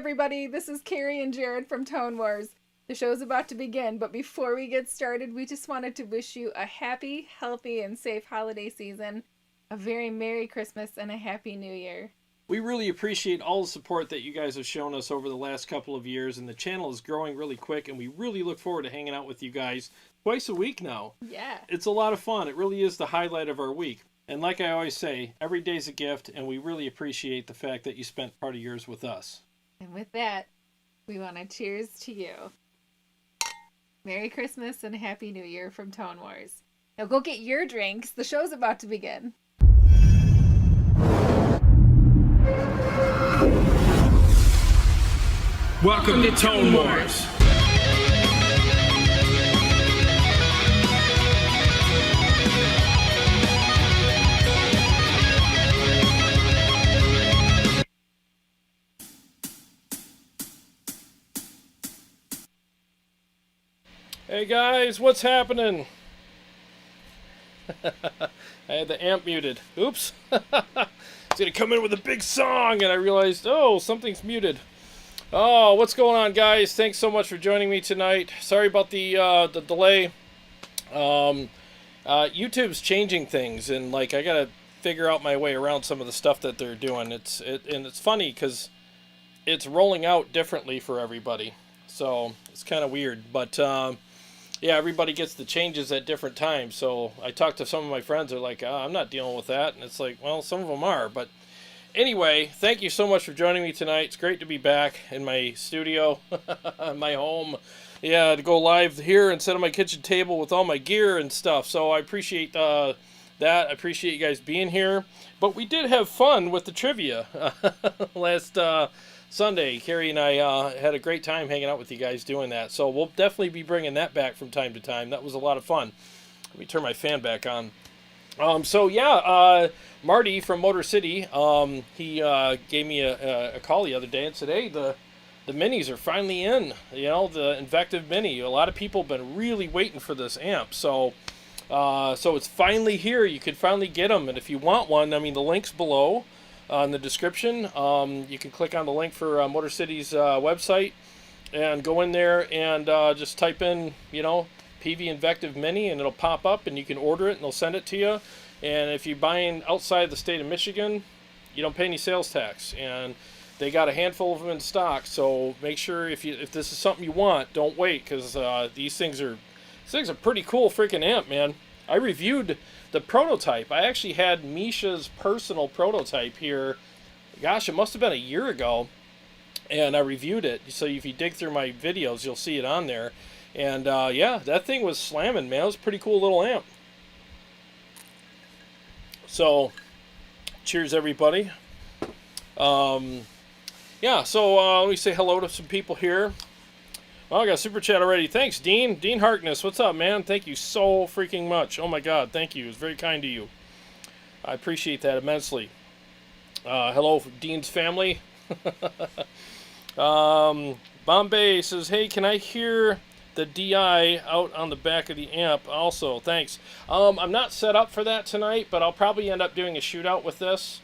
everybody? This is Carrie and Jarrod from Tone Wars. The show's about to begin, but before we get started, we just wanted to wish you a happy, healthy, and safe holiday season, a very Merry Christmas, and a Happy New Year. We really appreciate all the support that you guys have shown us over the last couple of years, and the channel is growing really quick, and we really look forward to hanging out with you guys twice a week now. Yeah. It's a lot of fun. It really is the highlight of our week. And like I always say, every day's a gift, and we really appreciate the fact that you spent part of yours with us. And with that, we want to cheers to you. Merry Christmas and Happy New Year from Tone Wars. Now go get your drinks. The show's about to begin. Welcome to Tone Wars. Hey guys, what's happening? I had the amp muted. Oops. It's gonna come in with a big song, and I realized, oh, something's muted. Oh, what's going on, guys? Thanks so much for joining me tonight. Sorry about the delay. YouTube's changing things, and like I gotta figure out my way around some of the stuff that they're doing. And it's funny because it's rolling out differently for everybody, so it's kind of weird. But yeah, everybody gets the changes at different times. So I talked to some of my friends. They're like, I'm not dealing with that. And it's like, well, some of them are. But anyway, thank you so much for joining me tonight. It's great to be back in my studio, my home. Yeah, to go live here and sit on my kitchen table with all my gear and stuff. So I appreciate that. I appreciate you guys being here. But we did have fun with the trivia last Sunday. Carrie and I had a great time hanging out with you guys doing that. So we'll definitely be bringing that back from time to time. That was a lot of fun. Let me turn my fan back on. So yeah, Marty from Motor City, he gave me a call the other day and said, hey, the minis are finally in. You know, the Invective Mini. A lot of people have been really waiting for this amp. So it's finally here. You could finally get them. And if you want one, I mean, the link's below. In the description, you can click on the link for Motor City's website and go in there and just type in, you know, Peavey Invective MINI, and it'll pop up and you can order it and they'll send it to you. And if you're buying outside the state of Michigan, you don't pay any sales tax. And they got a handful of them in stock, so make sure if this is something you want, don't wait, because these things are pretty cool freaking amp, man. I reviewed the prototype. I actually had Misha's personal prototype here. Gosh, it must have been a year ago. And I reviewed it. So if you dig through my videos, you'll see it on there. And yeah, that thing was slamming, man. It was a pretty cool little amp. So, cheers, everybody. Yeah, so let me say hello to some people here. Oh, I got a super chat already. Thanks, Dean. Dean Harkness, what's up, man? Thank you so freaking much. Oh, my God, thank you. It's very kind to you. I appreciate that immensely. Hello, Dean's family. Bombay says, hey, can I hear the DI out on the back of the amp also? Thanks. I'm not set up for that tonight, but I'll probably end up doing a shootout with this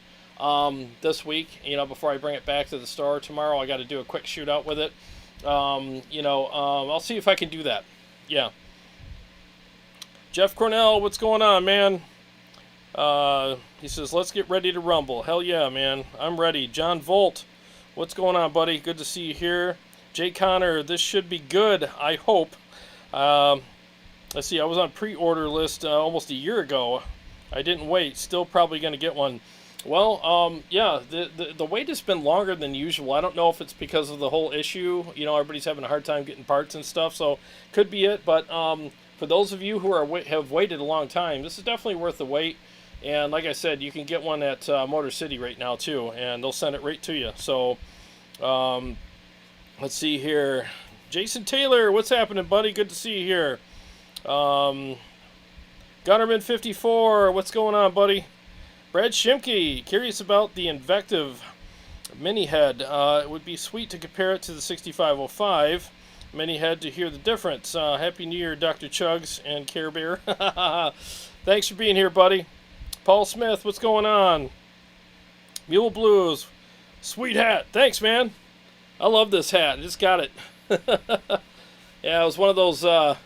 week. You know, before I bring it back to the store tomorrow, I got to do a quick shootout with it. I'll see if I can do that. Yeah. Jeff Cornell, what's going on, man? He says, let's get ready to rumble. Hell yeah, man. I'm ready. John Volt, what's going on, buddy? Good to see you here. Jay Connor, this should be good, I hope. Let's see, I was on pre-order list almost a year ago. I didn't wait. Still probably going to get one. Well, yeah, the wait has been longer than usual. I don't know if it's because of the whole issue. You know, everybody's having a hard time getting parts and stuff, so could be it. But for those of you who have waited a long time, this is definitely worth the wait. And like I said, you can get one at Motor City right now, too, and they'll send it right to you. So, let's see here. Jason Taylor, what's happening, buddy? Good to see you here. Gunnerman54, what's going on, buddy? Brad Shimke, curious about the Invective Mini Head. It would be sweet to compare it to the 6505 Mini Head to hear the difference. Happy New Year, Dr. Chugs and Care Bear. Thanks for being here, buddy. Paul Smith, what's going on? Mule Blues, sweet hat. Thanks, man. I love this hat. I just got it. Yeah, it was one of those. I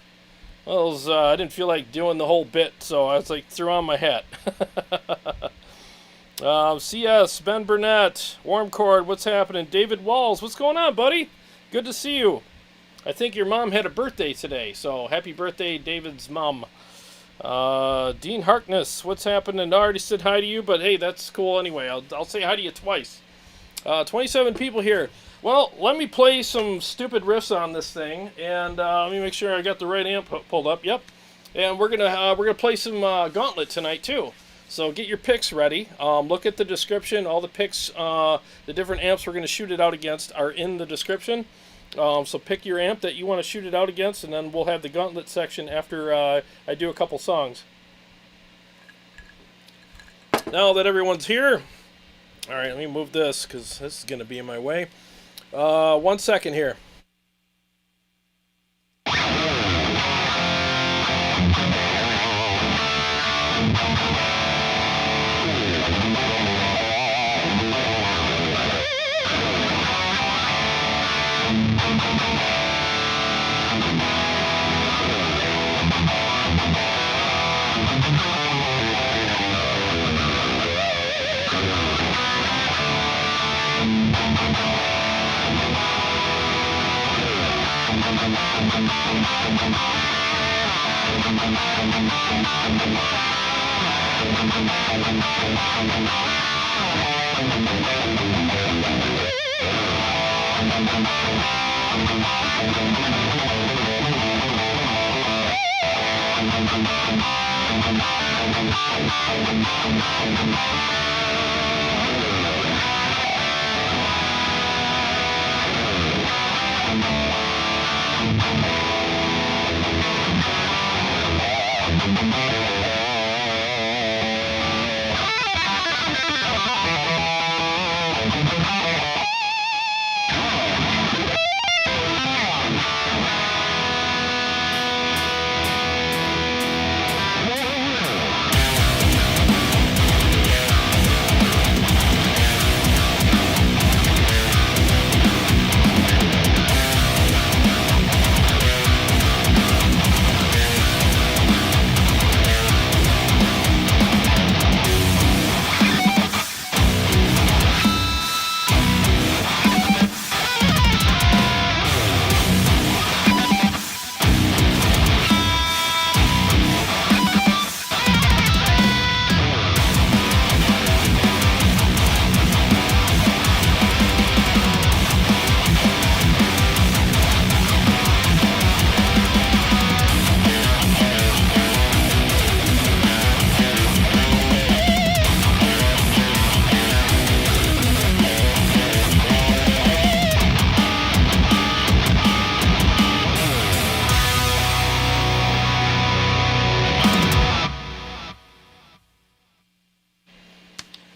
didn't feel like doing the whole bit, so I was like, threw on my hat. CS, Ben Burnett, Warm Cord, what's happening? David Walls, what's going on, buddy? Good to see you. I think your mom had a birthday today, so happy birthday, David's mom. Dean Harkness, what's happening? I already said hi to you, but hey, that's cool anyway. I'll say hi to you twice. 27 people here. Well, let me play some stupid riffs on this thing, and let me make sure I got the right amp pulled up. Yep. And we're gonna play some Gauntlet tonight too. So get your picks ready. Look at the description. All the picks, the different amps we're gonna shoot it out against are in the description. So pick your amp that you want to shoot it out against, and then we'll have the Gauntlet section after I do a couple songs. Now that everyone's here, all right, let me move this because this is gonna be in my way. 1 second here.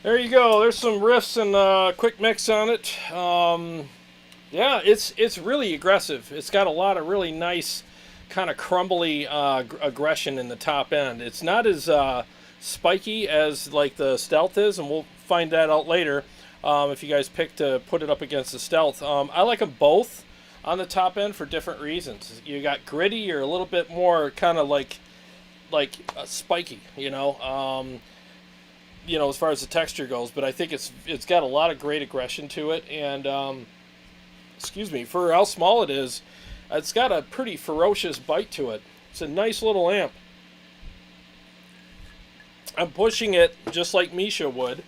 There you go. There's some riffs and quick mix on it. Yeah, it's really aggressive. It's got a lot of really nice kind of crumbly aggression in the top end. It's not as spiky as like the Stealth is, and we'll find that out later if you guys pick to put it up against the Stealth. I like them both on the top end for different reasons. You got gritty or a little bit more kind of like spiky, you know, as far as the texture goes. But I think it's got a lot of great aggression to it, and excuse me, for how small it is, it's got a pretty ferocious bite to it. It's a nice little amp. I'm pushing it just like Misha would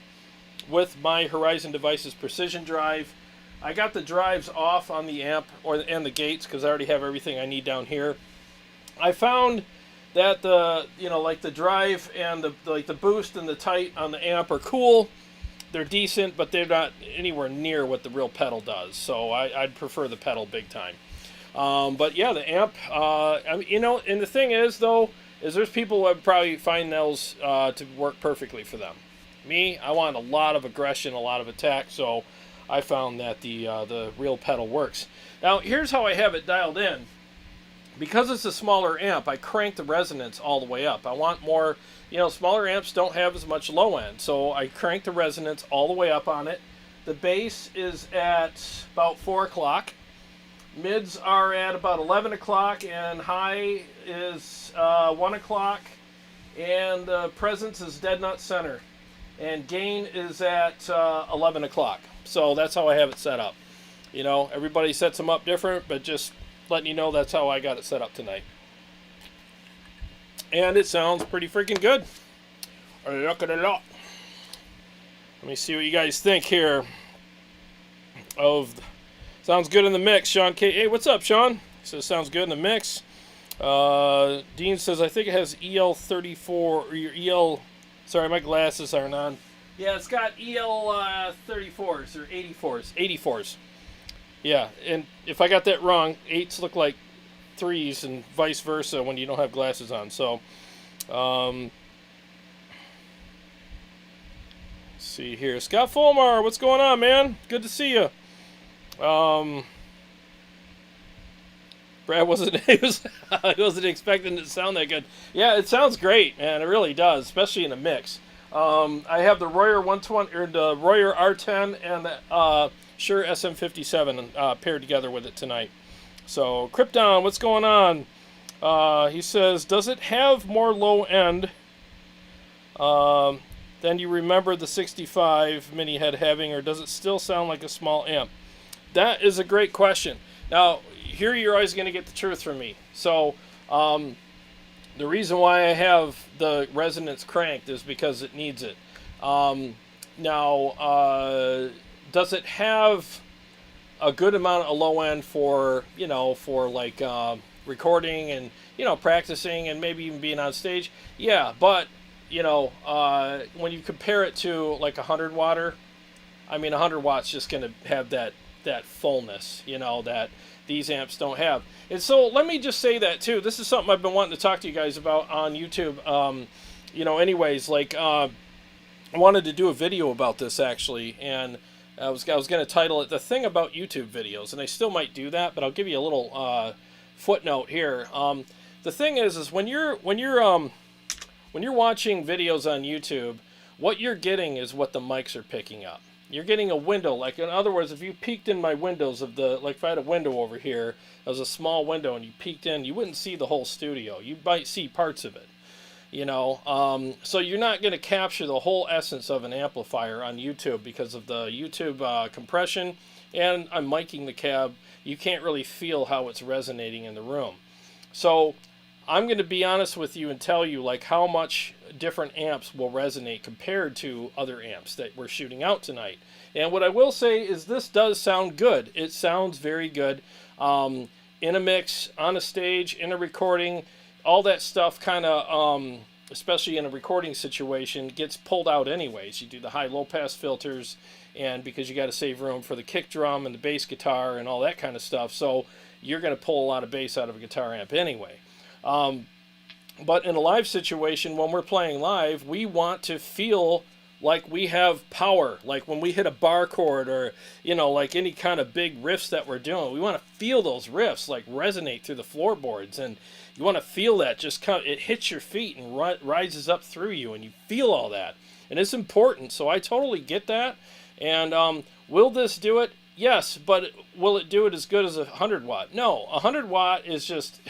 with my Horizon Devices Precision Drive. I got the drives off on the amp and the gates because I already have everything I need down here. I found that the drive and the boost and the tight on the amp are cool. They're decent, but they're not anywhere near what the real pedal does. So I'd prefer the pedal big time. But yeah, the amp, and the thing is though, is there's people who would probably find those to work perfectly for them. Me, I want a lot of aggression, a lot of attack, so I found that the real pedal works. Now here's how I have it dialed in. Because it's a smaller amp, I crank the resonance all the way up. I want more, smaller amps don't have as much low end, so I crank the resonance all the way up on it. The bass is at about 4 o'clock. Mids are at about 11 o'clock, and high is 1 o'clock. And the presence is dead nut center. And gain is at 11 o'clock. So that's how I have it set up. You know, everybody sets them up different, but just letting you know that's how I got it set up tonight. And it sounds pretty freaking good. Look at it up. Let me see what you guys think here. Sounds good in the mix, Sean K. Hey, what's up, Sean? He says sounds good in the mix. Dean says I think it has EL34 or your EL. Sorry, my glasses aren't on. Yeah, it's got EL34s or 84s. Yeah, and if I got that wrong, 8s look like 3s and vice versa when you don't have glasses on. So, let's see here. Scott Fulmar, what's going on, man? Good to see you. Brad he wasn't expecting it to sound that good. Yeah, it sounds great, man. It really does, especially in a mix. I have the Royer 120 or the Royer R10 and the Shure SM57 paired together with it tonight. So, Krypton, what's going on? He says, does it have more low end than you remember the 65 Mini had having, or does it still sound like a small amp? That is a great question. Now, here you're always going to get the truth from me. So, the reason why I have the resonance cranked is because it needs it. Now, does it have a good amount of low end for, for like recording and, practicing and maybe even being on stage? Yeah, but, when you compare it to like a 100 watter, I mean, 100 watts just going to have that fullness, that these amps don't have. And so let me just say that too. This is something I've been wanting to talk to you guys about on YouTube. Anyways, like I wanted to do a video about this actually, and I was going to title it "The Thing About YouTube Videos," and I still might do that, but I'll give you a little footnote here. The thing is when you're watching videos on YouTube, what you're getting is what the mics are picking up. You're getting a window, like in other words, if you peeked in my windows like if I had a window over here, it was a small window, and you peeked in, you wouldn't see the whole studio. You might see parts of it, So you're not going to capture the whole essence of an amplifier on YouTube because of the YouTube compression, and I'm miking the cab. You can't really feel how it's resonating in the room. So I'm going to be honest with you and tell you like how much different amps will resonate compared to other amps that we're shooting out tonight. And what I will say is this does sound good. It sounds very good in a mix, on a stage, in a recording. All that stuff kind of, especially in a recording situation, gets pulled out anyways. You do the high-low pass filters, and because you got to save room for the kick drum and the bass guitar and all that kind of stuff, so you're going to pull a lot of bass out of a guitar amp anyway. But in a live situation, when we're playing live, we want to feel like we have power. Like when we hit a bar chord or, like any kind of big riffs that we're doing, we want to feel those riffs like resonate through the floorboards. And you want to feel that just it hits your feet and rises up through you, and you feel all that. And it's important. So I totally get that. And will this do it? Yes, but will it do it as good as a 100 watt? No, 100 watt is just...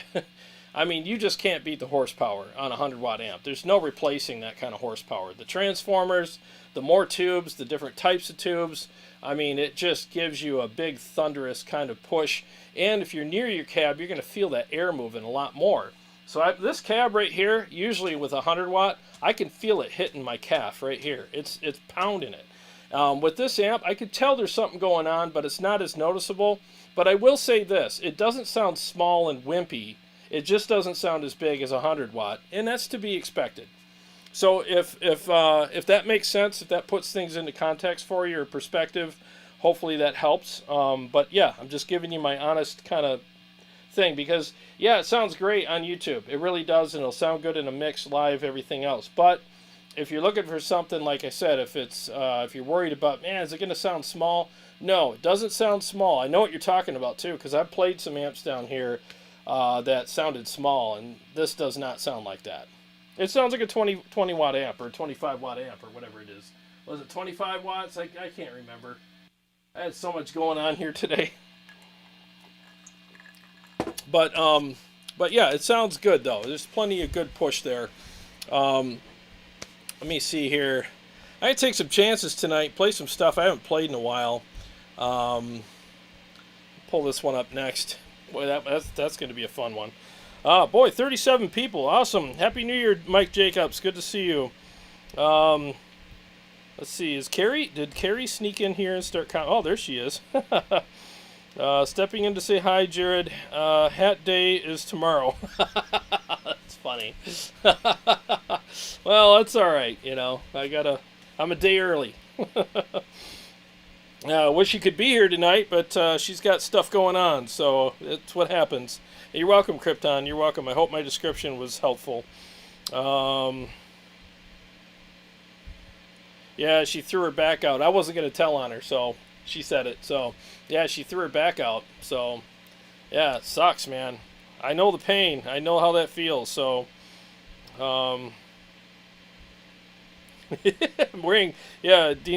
I mean, you just can't beat the horsepower on a 100-watt amp. There's no replacing that kind of horsepower. The transformers, the more tubes, the different types of tubes, I mean, it just gives you a big, thunderous kind of push. And if you're near your cab, you're going to feel that air moving a lot more. So this cab right here, usually with a 100-watt, I can feel it hitting my calf right here. It's pounding it. With this amp, I could tell there's something going on, but it's not as noticeable. But I will say this, it doesn't sound small and wimpy. It just doesn't sound as big as a 100-watt, and that's to be expected. So if that makes sense, if that puts things into context for you or perspective, hopefully that helps. But yeah, I'm just giving you my honest kind of thing because, yeah, it sounds great on YouTube. It really does, and it'll sound good in a mix, live, everything else. But if you're looking for something, like I said, if you're worried about, man, is it going to sound small? No, it doesn't sound small. I know what you're talking about, too, because I've played some amps down here that sounded small, and this does not sound like that. It sounds like a 20 watt amp or 25 watt amp or whatever it is. Was it 25 watts? I can't remember. I had so much going on here today. But yeah, it sounds good though. There's plenty of good push there. Let me see here. I can take some chances tonight, play some stuff I haven't played in a while. Pull this one up next. Boy, that's going to be a fun one. Boy, 37 people. Awesome. Happy New Year, Mike Jacobs. Good to see you. Let's see. Did Carrie sneak in here and start counting? Oh, there she is. Stepping in to say hi, Jarrod. Hat day is tomorrow. That's funny. Well, that's all right. You know, I'm a day early. Wish she could be here tonight, but she's got stuff going on, so it's what happens. You're welcome, Krypton. You're welcome. I hope my description was helpful. Yeah, she threw her back out. I wasn't going to tell on her, so she said it. So, yeah, she threw her back out. So, yeah, it sucks, man. I know the pain. I know how that feels. So, Dean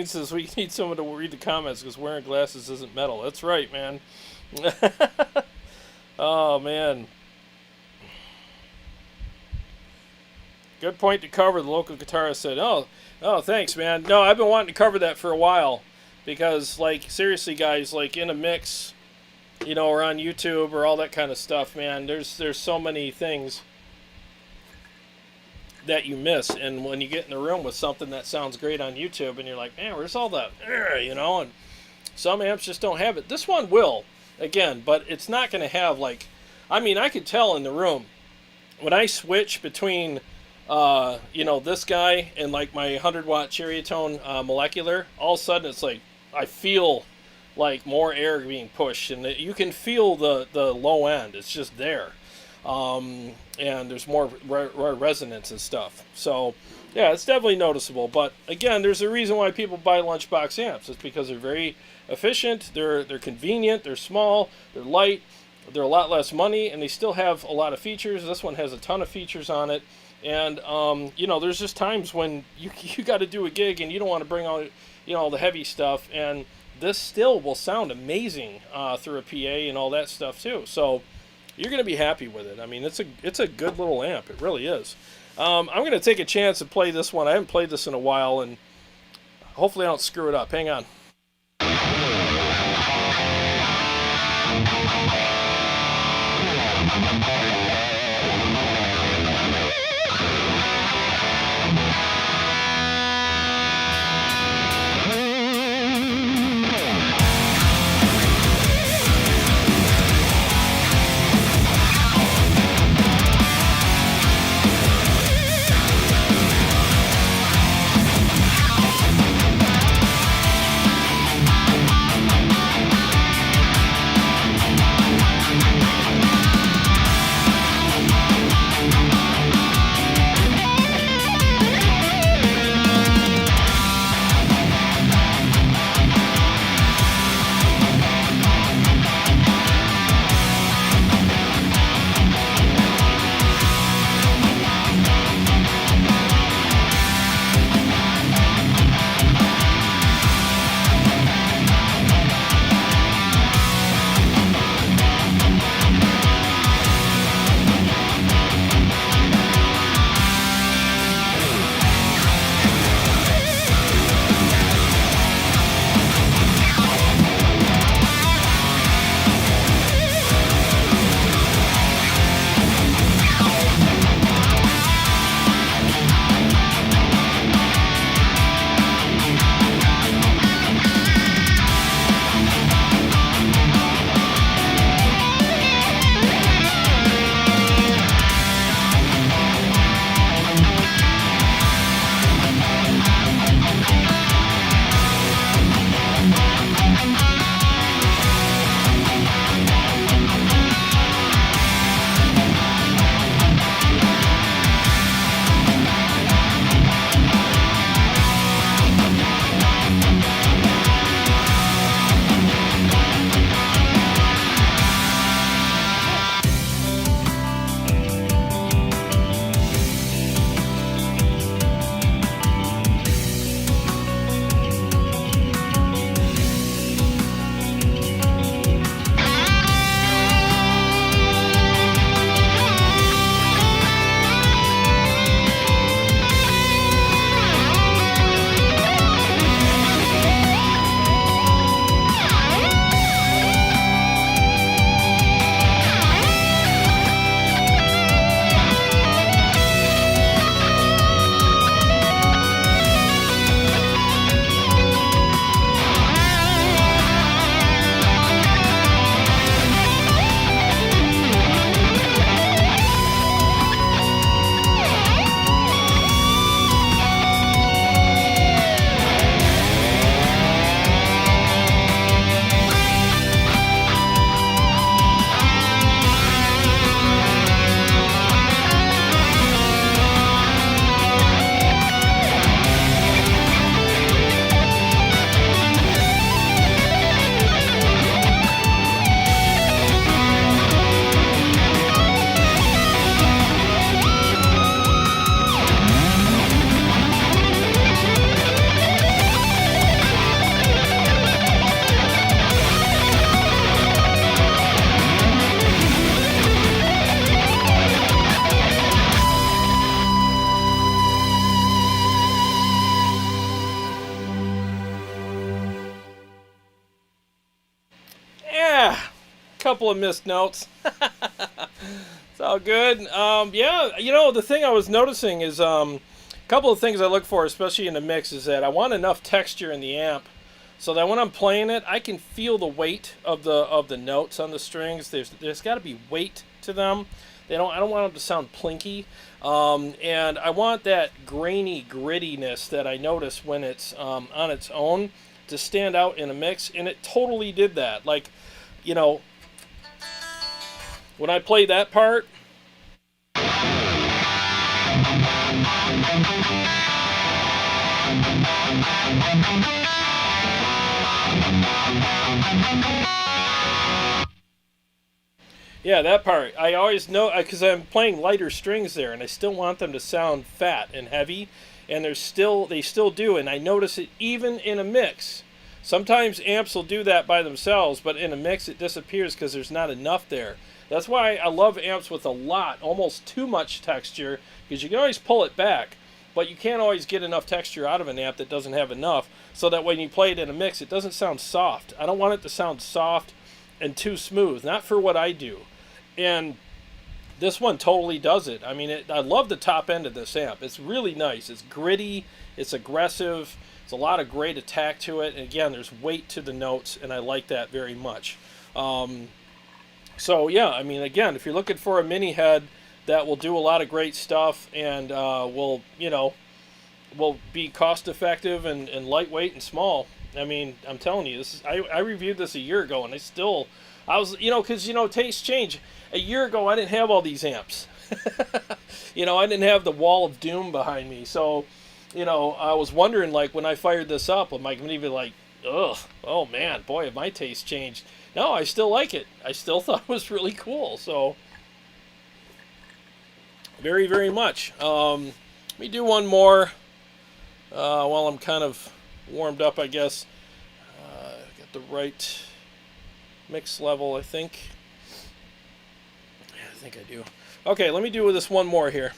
says we need someone to read the comments because wearing glasses isn't metal. That's right, man. Oh, man. Good point to cover, the local guitarist said. Oh, thanks, man. No, I've been wanting to cover that for a while because, like, seriously, guys, like, in a mix, you know, or on YouTube or all that kind of stuff, man, there's so many things that you miss, and when you get in the room with something that sounds great on YouTube and you're like, man, where's all that, you know, and some amps just don't have it. This one will, again, but it's not going to have, like, I mean, I could tell in the room when I switch between this guy and like my 100-watt Ceriatone molecular, all of a sudden it's like I feel like more air being pushed, and you can feel the low end. It's just there. And there's more resonance and stuff. So, yeah, it's definitely noticeable. But, again, there's a reason why people buy lunchbox amps. It's because they're very efficient, they're convenient, they're small, they're light, they're a lot less money, and they still have a lot of features. This one has a ton of features on it. And, there's just times when you got to do a gig and you don't want to bring all the heavy stuff. And this still will sound amazing through a PA and all that stuff, too. So you're going to be happy with it. I mean, it's a good little amp. It really is. I'm going to take a chance and play this one. I haven't played this in a while, and hopefully I don't screw it up. Hang on. couple of missed notes. It's all good. Yeah, you know, the thing I was noticing is a couple of things I look for, especially in the mix, is that I want enough texture in the amp so that when I'm playing it, I can feel the weight of the notes on the strings. There's got to be weight to them. I don't want them to sound plinky. And I want that grainy grittiness that I notice when it's on its own to stand out in a mix, and it totally did that. Like, you know, when I play that part, yeah, that part, I always know, because I'm playing lighter strings there, and I still want them to sound fat and heavy, and they still do, and I notice it even in a mix. Sometimes amps will do that by themselves, but in a mix it disappears because there's not enough there. That's why I love amps with a lot, almost too much texture, because you can always pull it back, but you can't always get enough texture out of an amp that doesn't have enough, so that when you play it in a mix, it doesn't sound soft. I don't want it to sound soft and too smooth, not for what I do. And this one totally does it. I mean, I love the top end of this amp. It's really nice. It's gritty, it's aggressive, it's a lot of great attack to it, and again, there's weight to the notes, and I like that very much. So yeah, I mean, again, if you're looking for a mini head that will do a lot of great stuff and will be cost effective and lightweight and small, I mean, I'm telling you, I reviewed this a year ago, and I was, because, tastes change. A year ago, I didn't have all these amps. I didn't have the wall of doom behind me. So, I was wondering, like, when I fired this up, am I going to be like, ugh, oh man, boy, have my taste changed. No, I still like it. I still thought it was really cool. So, very, very much. Let me do one more while I'm kind of warmed up, I guess. Got the right mix level, I think. Yeah, I think I do. Okay, let me do this one more here.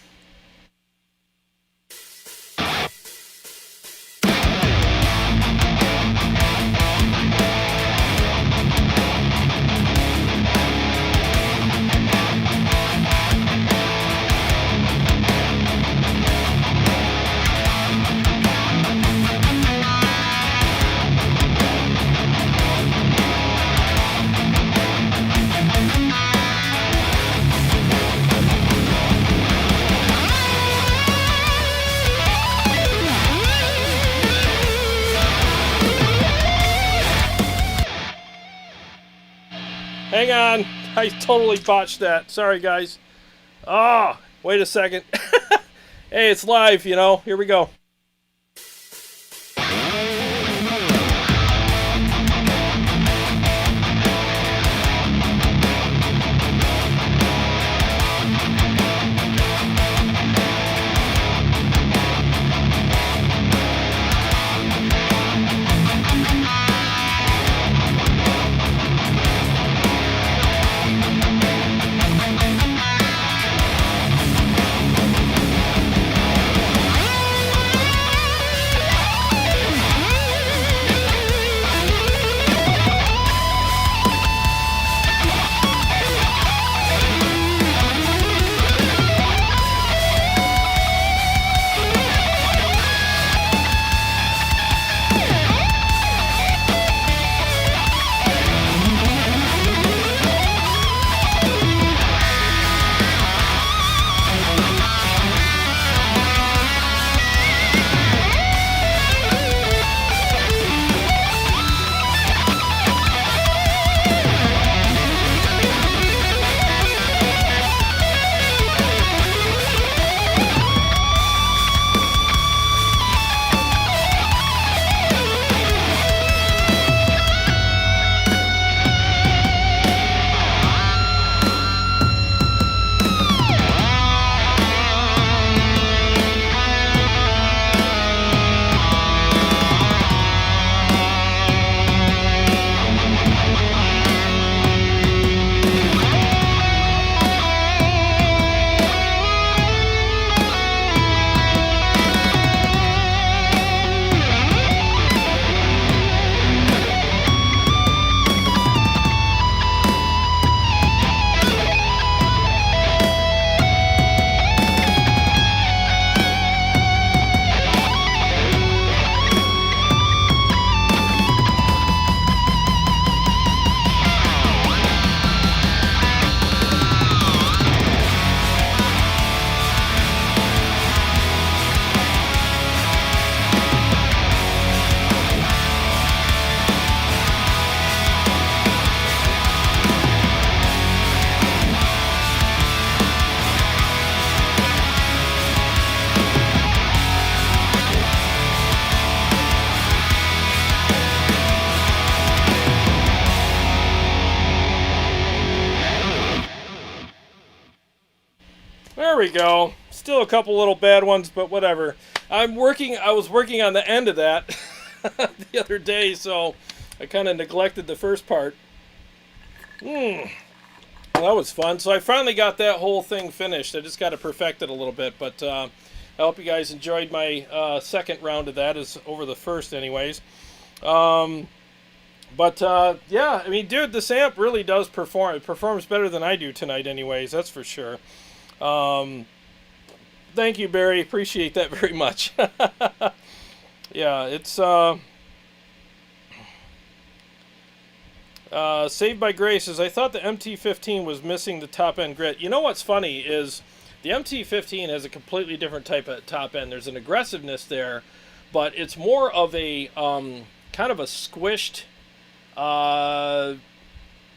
Hang on, I totally botched that. Sorry, guys. Oh, wait a second. Hey, it's live, Here we go. There we go. Still a couple little bad ones, but whatever. I was working on the end of that the other day, so I kind of neglected the first part. Well, that was fun. So I finally got that whole thing finished. I just got to perfect it a little bit, but I hope you guys enjoyed my second round of that. Is over the first, anyways. Yeah, I mean, dude, this amp really does perform. It performs better than I do tonight, anyways. That's for sure. Thank you, Barry. Appreciate that very much. Yeah, it's Saved by Grace says, I thought the MT-15 was missing the top end grit. You know what's funny is the MT-15 has a completely different type of top end. There's an aggressiveness there, but it's more of a kind of a squished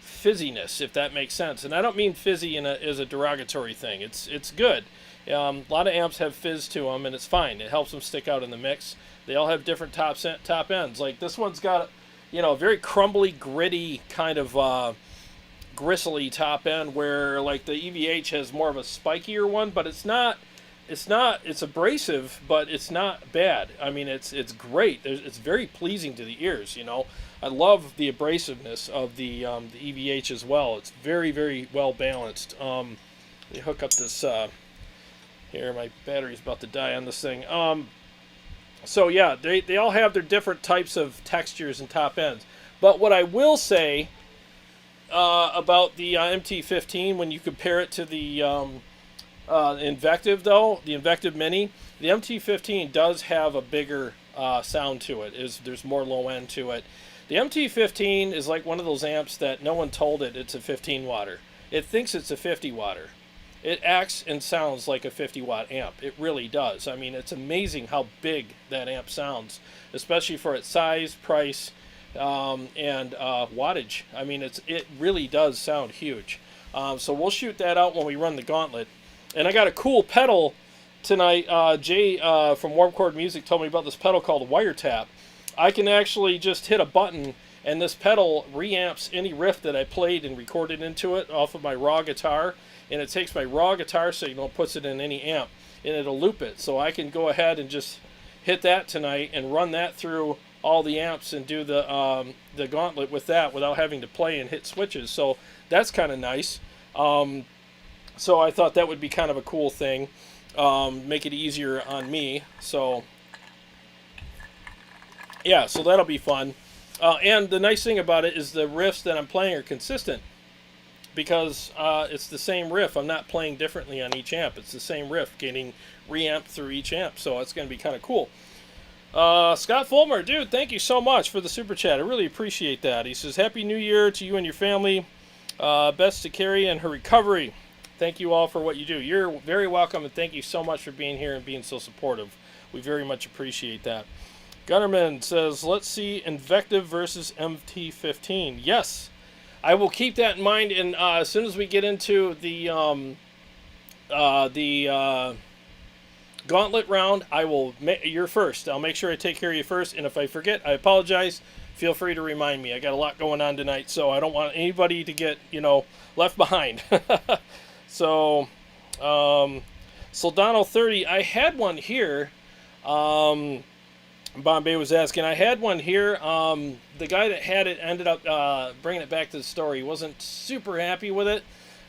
fizziness, if that makes sense. And I don't mean fizzy as a derogatory thing. It's good. A lot of amps have fizz to them, and it's fine. It helps them stick out in the mix. They all have different top ends. Like this one's got, a very crumbly, gritty kind of gristly top end, where like the EVH has more of a spikier one, but it's abrasive, but it's not bad. I mean, it's great. It's very pleasing to the ears. I love the abrasiveness of the EVH as well. It's very, very well balanced. Let me hook up this. Here, my battery's about to die on this thing. So yeah, they all have their different types of textures and top ends. But what I will say about the MT-15, when you compare it to the Invective, though, the Invective Mini, the MT-15 does have a bigger sound to it. There's more low end to it. The MT-15 is like one of those amps that no one told it it's a 15 watter. It thinks it's a 50 watter. It acts and sounds like a 50 watt amp. It really does. I mean, it's amazing how big that amp sounds, especially for its size, price, and wattage. I mean, it really does sound huge. So we'll shoot that out when we run the Gauntlet. And I got a cool pedal tonight. Jay from Warm Chord Music told me about this pedal called Wiretap. I can actually just hit a button, and this pedal reamps any riff that I played and recorded into it off of my raw guitar. And it takes my raw guitar signal and puts it in any amp, and it'll loop it. So I can go ahead and just hit that tonight and run that through all the amps and do the Gauntlet with that without having to play and hit switches. So that's kind of nice. So I thought that would be kind of a cool thing, make it easier on me. So yeah, so that'll be fun. And the nice thing about it is the riffs that I'm playing are consistent, because it's the same riff. I'm not playing differently on each amp. It's the same riff getting reamped through each amp, so it's going to be kind of cool. Scott Fulmer, dude, thank you so much for the super chat. I really appreciate that. He says, Happy New Year to you and your family. Best to Carrie and her recovery. Thank you all for what you do. You're very welcome, and thank you so much for being here and being so supportive. We very much appreciate that. Gunnerman says, let's see Invective versus MT-15. Yes, I will keep that in mind, and as soon as we get into the Gauntlet round, I will. You're first. I'll make sure I take care of you first, and if I forget, I apologize. Feel free to remind me. I got a lot going on tonight, so I don't want anybody to get left behind. So, Soldano 30. I had one here. Bombay was asking. I had one here. The guy that had it ended up bringing it back to the store. He wasn't super happy with it.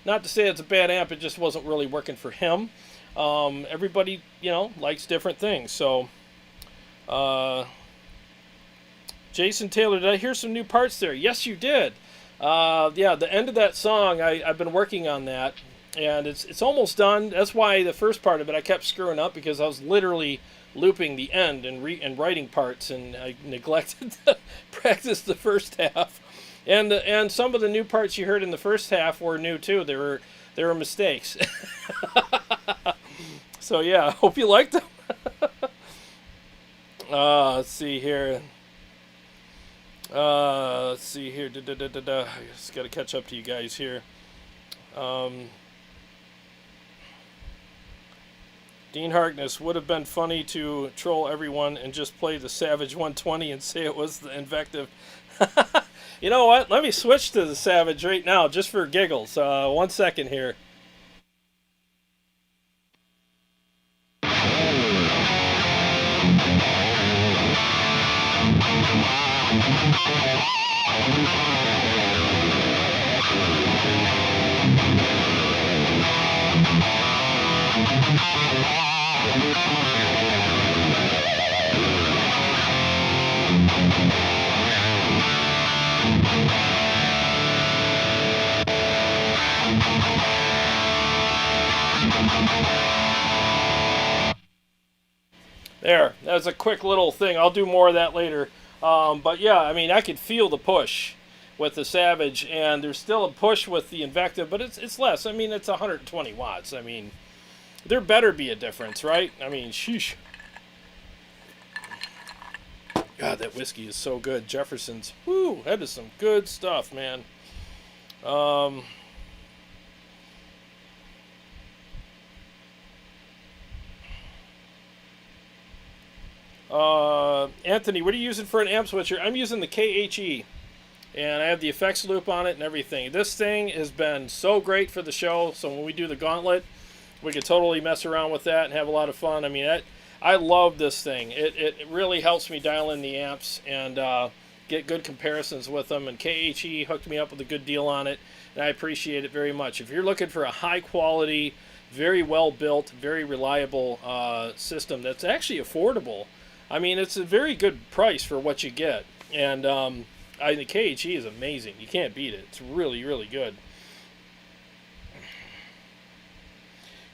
Not to say it's a bad amp, it just wasn't really working for him. Everybody, likes different things. So, Jason Taylor, did I hear some new parts there? Yes, you did. Yeah, the end of that song, I've been working on that, and it's almost done. That's why the first part of it I kept screwing up, because I was literally looping the end and writing parts, and I neglected to practice the first half. And some of the new parts you heard in the first half were new too. There were mistakes. So yeah, I hope you liked them. Let's see here. I just got to catch up to you guys here. Dean Harkness, would have been funny to troll everyone and just play the Savage 120 and say it was the Invective. You know what? Let me switch to the Savage right now, just for giggles. 1 second here. There, that's a quick little thing. I'll do more of that later. But yeah, I mean, I could feel the push with the Savage, and there's still a push with the Invective, but it's less. I mean, it's 120 watts. I mean, there better be a difference, right? I mean, sheesh. God, that whiskey is so good. Jefferson's, whoo, that is some good stuff, man. Anthony, what are you using for an amp switcher? I'm using the KHE, and I have the effects loop on it and everything. This thing has been so great for the show, so when we do the Gauntlet, we could totally mess around with that and have a lot of fun. I mean, I love this thing. It really helps me dial in the amps and get good comparisons with them, and KHE hooked me up with a good deal on it, and I appreciate it very much. If you're looking for a high-quality, very well-built, very reliable system that's actually affordable, I mean, it's a very good price for what you get. And the KHE is amazing. You can't beat it. It's really, really good.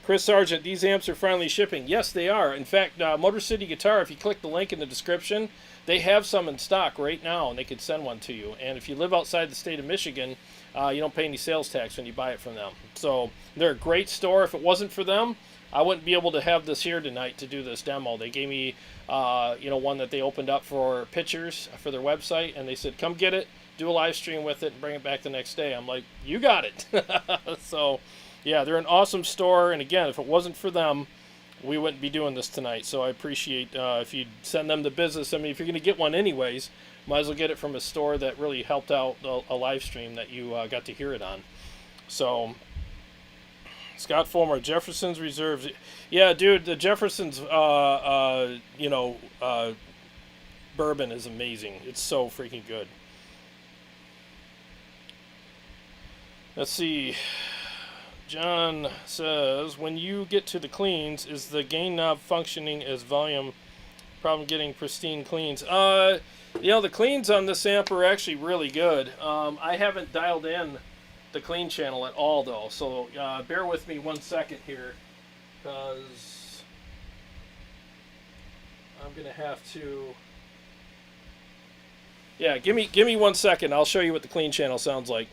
Chris Sargent, these amps are finally shipping. Yes, they are. In fact, Motor City Guitar, if you click the link in the description, they have some in stock right now, and they could send one to you. And if you live outside the state of Michigan, you don't pay any sales tax when you buy it from them. So they're a great store. If it wasn't for them, I wouldn't be able to have this here tonight to do this demo. They gave me, one that they opened up for pictures for their website, and they said, come get it, do a live stream with it, and bring it back the next day. I'm like, you got it. So, yeah, they're an awesome store, and again, if it wasn't for them, we wouldn't be doing this tonight. So I appreciate if you'd send them the business. I mean, if you're going to get one anyways, might as well get it from a store that really helped out a live stream that you got to hear it on. So, Scott Fulmer, Jefferson's Reserves. Yeah, dude, the Jefferson's, bourbon is amazing. It's so freaking good. Let's see. John says, when you get to the cleans, is the gain knob functioning as volume? Problem getting pristine cleans. The cleans on this amp are actually really good. I haven't dialed in the clean channel at all, though, so bear with me 1 second here, because I'm gonna have to. Yeah, give me 1 second. I'll show you what the clean channel sounds like.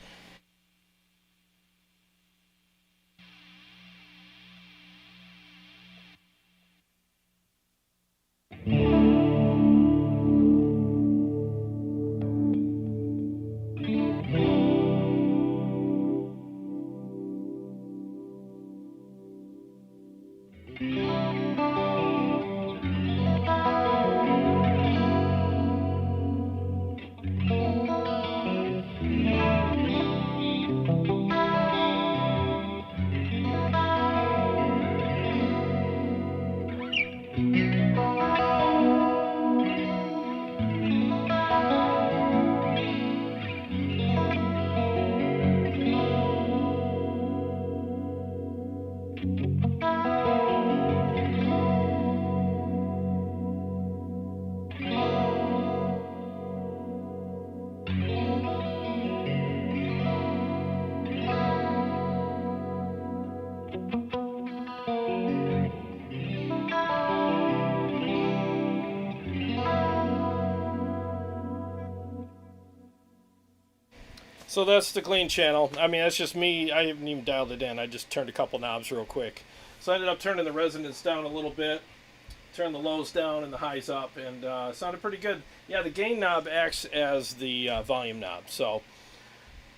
So that's the clean channel. I mean, that's just me. I haven't even dialed it in. I just turned a couple knobs real quick. So I ended up turning the resonance down a little bit, turned the lows down and the highs up, and sounded pretty good. Yeah, the gain knob acts as the volume knob. So,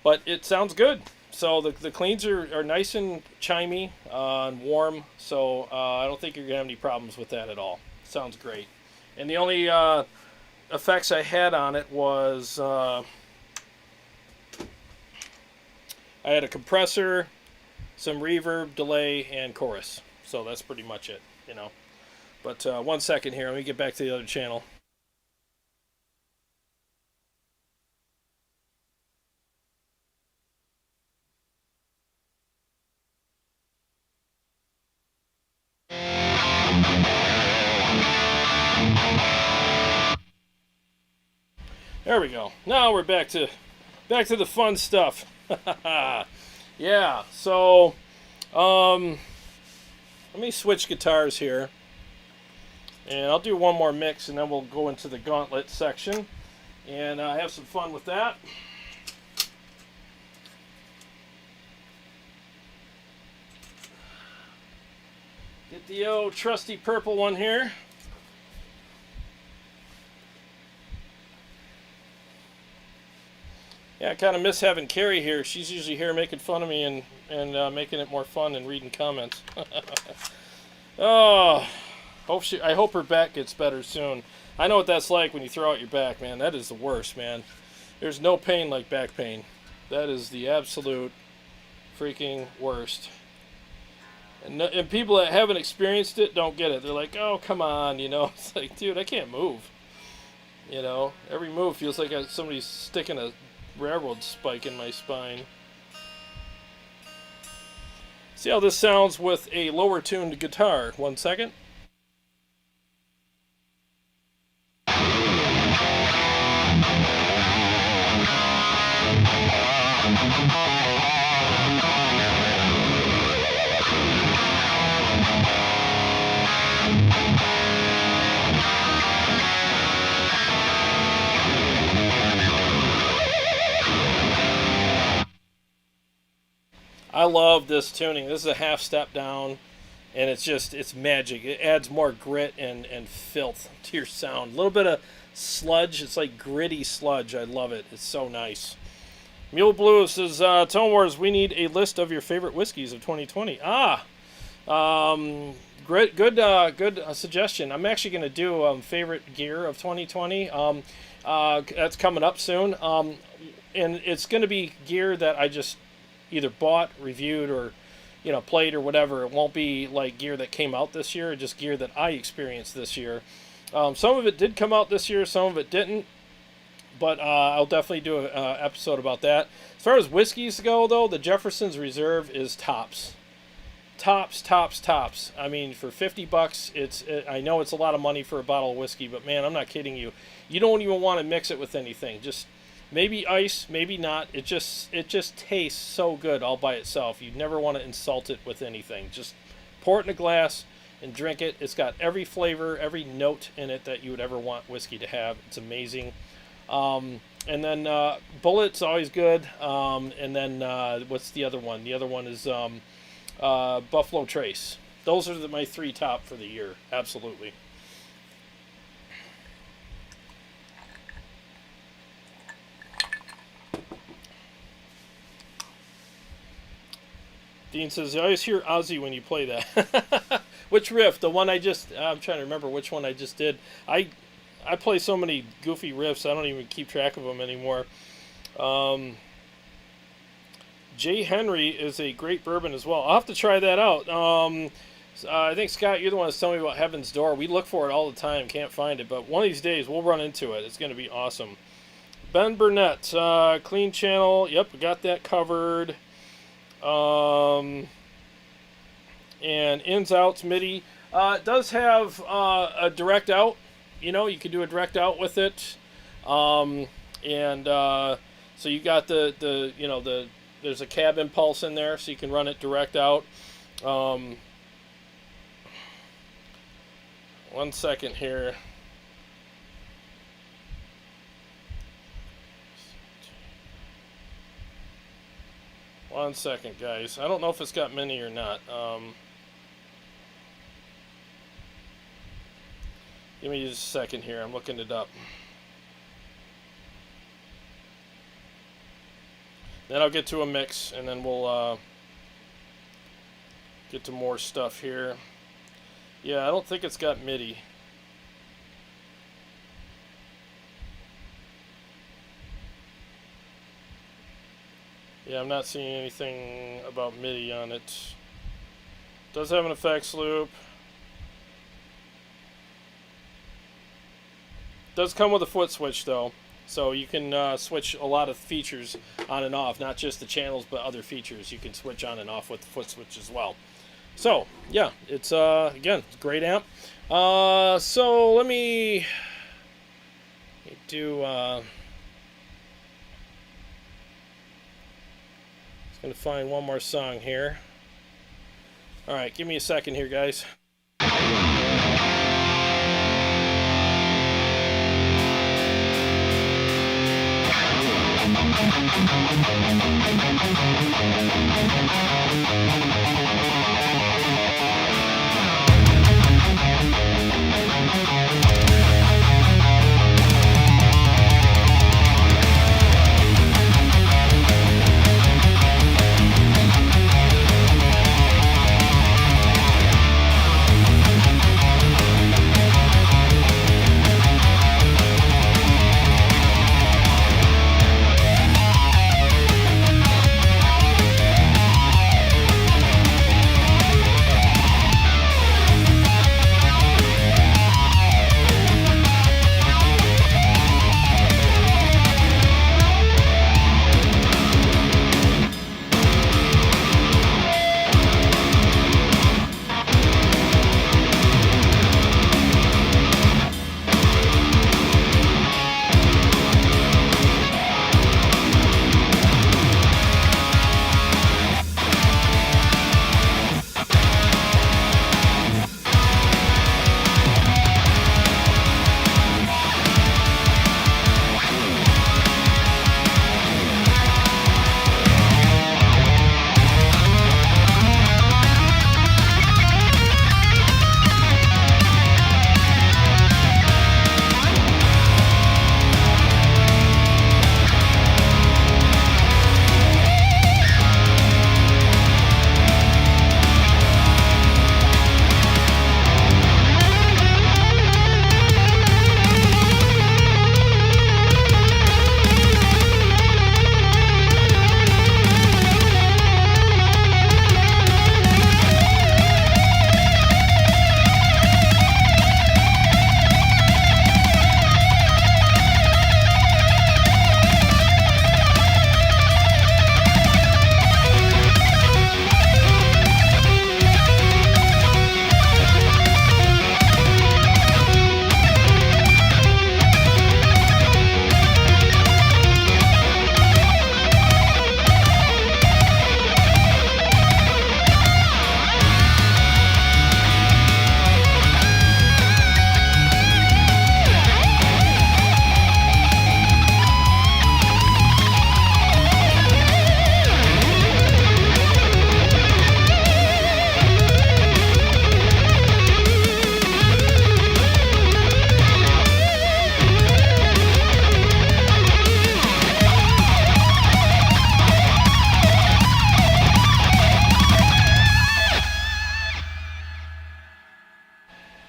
but it sounds good. So the cleans are nice and chimey and warm. So I don't think you're gonna have any problems with that at all. Sounds great. And the only effects I had on it was I had a compressor, some reverb, delay, and chorus. So that's pretty much it, But 1 second here. Let me get back to the other channel. There we go. Now we're back to the fun stuff. Yeah. So, let me switch guitars here, and I'll do one more mix, and then we'll go into the Gauntlet section, and have some fun with that. Get the old trusty purple one here. Yeah, I kind of miss having Carrie here. She's usually here making fun of me and making it more fun and reading comments. Oh, I hope her back gets better soon. I know what that's like when you throw out your back, man. That is the worst, man. There's no pain like back pain. That is the absolute freaking worst. And people that haven't experienced it don't get it. They're like, oh, come on, you know. It's like, dude, I can't move. You know, every move feels like somebody's sticking a railroad spike in my spine. See how this sounds with a lower tuned guitar. 1 second. I love this tuning. This is a half step down, and it's magic. It adds more grit and filth to your sound. A little bit of sludge. It's like gritty sludge. I love it. It's so nice. Mule Blue says, Tone Wars, we need a list of your favorite whiskeys of 2020. Great, good suggestion. I'm actually going to do favorite gear of 2020. That's coming up soon. And it's going to be gear that I just either bought, reviewed, or played or whatever. It won't be like gear that came out this year, just gear that I experienced this year. Some of it did come out this year, some of it didn't, but I'll definitely do an episode about that. As far as whiskeys go, though, the Jefferson's Reserve is tops. Tops. I mean, for $50, I know it's a lot of money for a bottle of whiskey, but man, I'm not kidding you. You don't even want to mix it with anything. Just maybe ice, maybe not. It just tastes so good all by itself. You'd never want to insult it with anything. Just pour it in a glass and drink it. It's got every flavor, every note in it that you would ever want whiskey to have. It's amazing. And then Bullet's always good. And then what's the other one? The other one is Buffalo Trace. Those are my three top for the year. Absolutely. Dean says, I always hear Ozzy when you play that. Which riff? The one I'm trying to remember which one I just did. I play so many goofy riffs, I don't even keep track of them anymore. J. Henry is a great bourbon as well. I'll have to try that out. I think, Scott, you're the one that's telling me about Heaven's Door. We look for it all the time, can't find it, but one of these days we'll run into it. It's going to be awesome. Ben Burnett, Clean Channel. Yep, we got that covered. And ins, outs, MIDI. It does have a direct out. You can do a direct out with it. So you got there's a cab impulse in there, so you can run it direct out. 1 second here. One second, guys. I don't know if it's got mini or not. Give me just a second here. I'm looking it up. Then I'll get to a mix, and then we'll get to more stuff here. Yeah, I don't think it's got MIDI. Yeah, I'm not seeing anything about MIDI on it. Does have an effects loop. Does come with a foot switch though, so you can switch a lot of features on and off, not just the channels but other features you can switch on and off with the foot switch as well. So yeah, it's again, it's a great amp. So let me do just gonna find one more song here. All right, give me a second here, guys.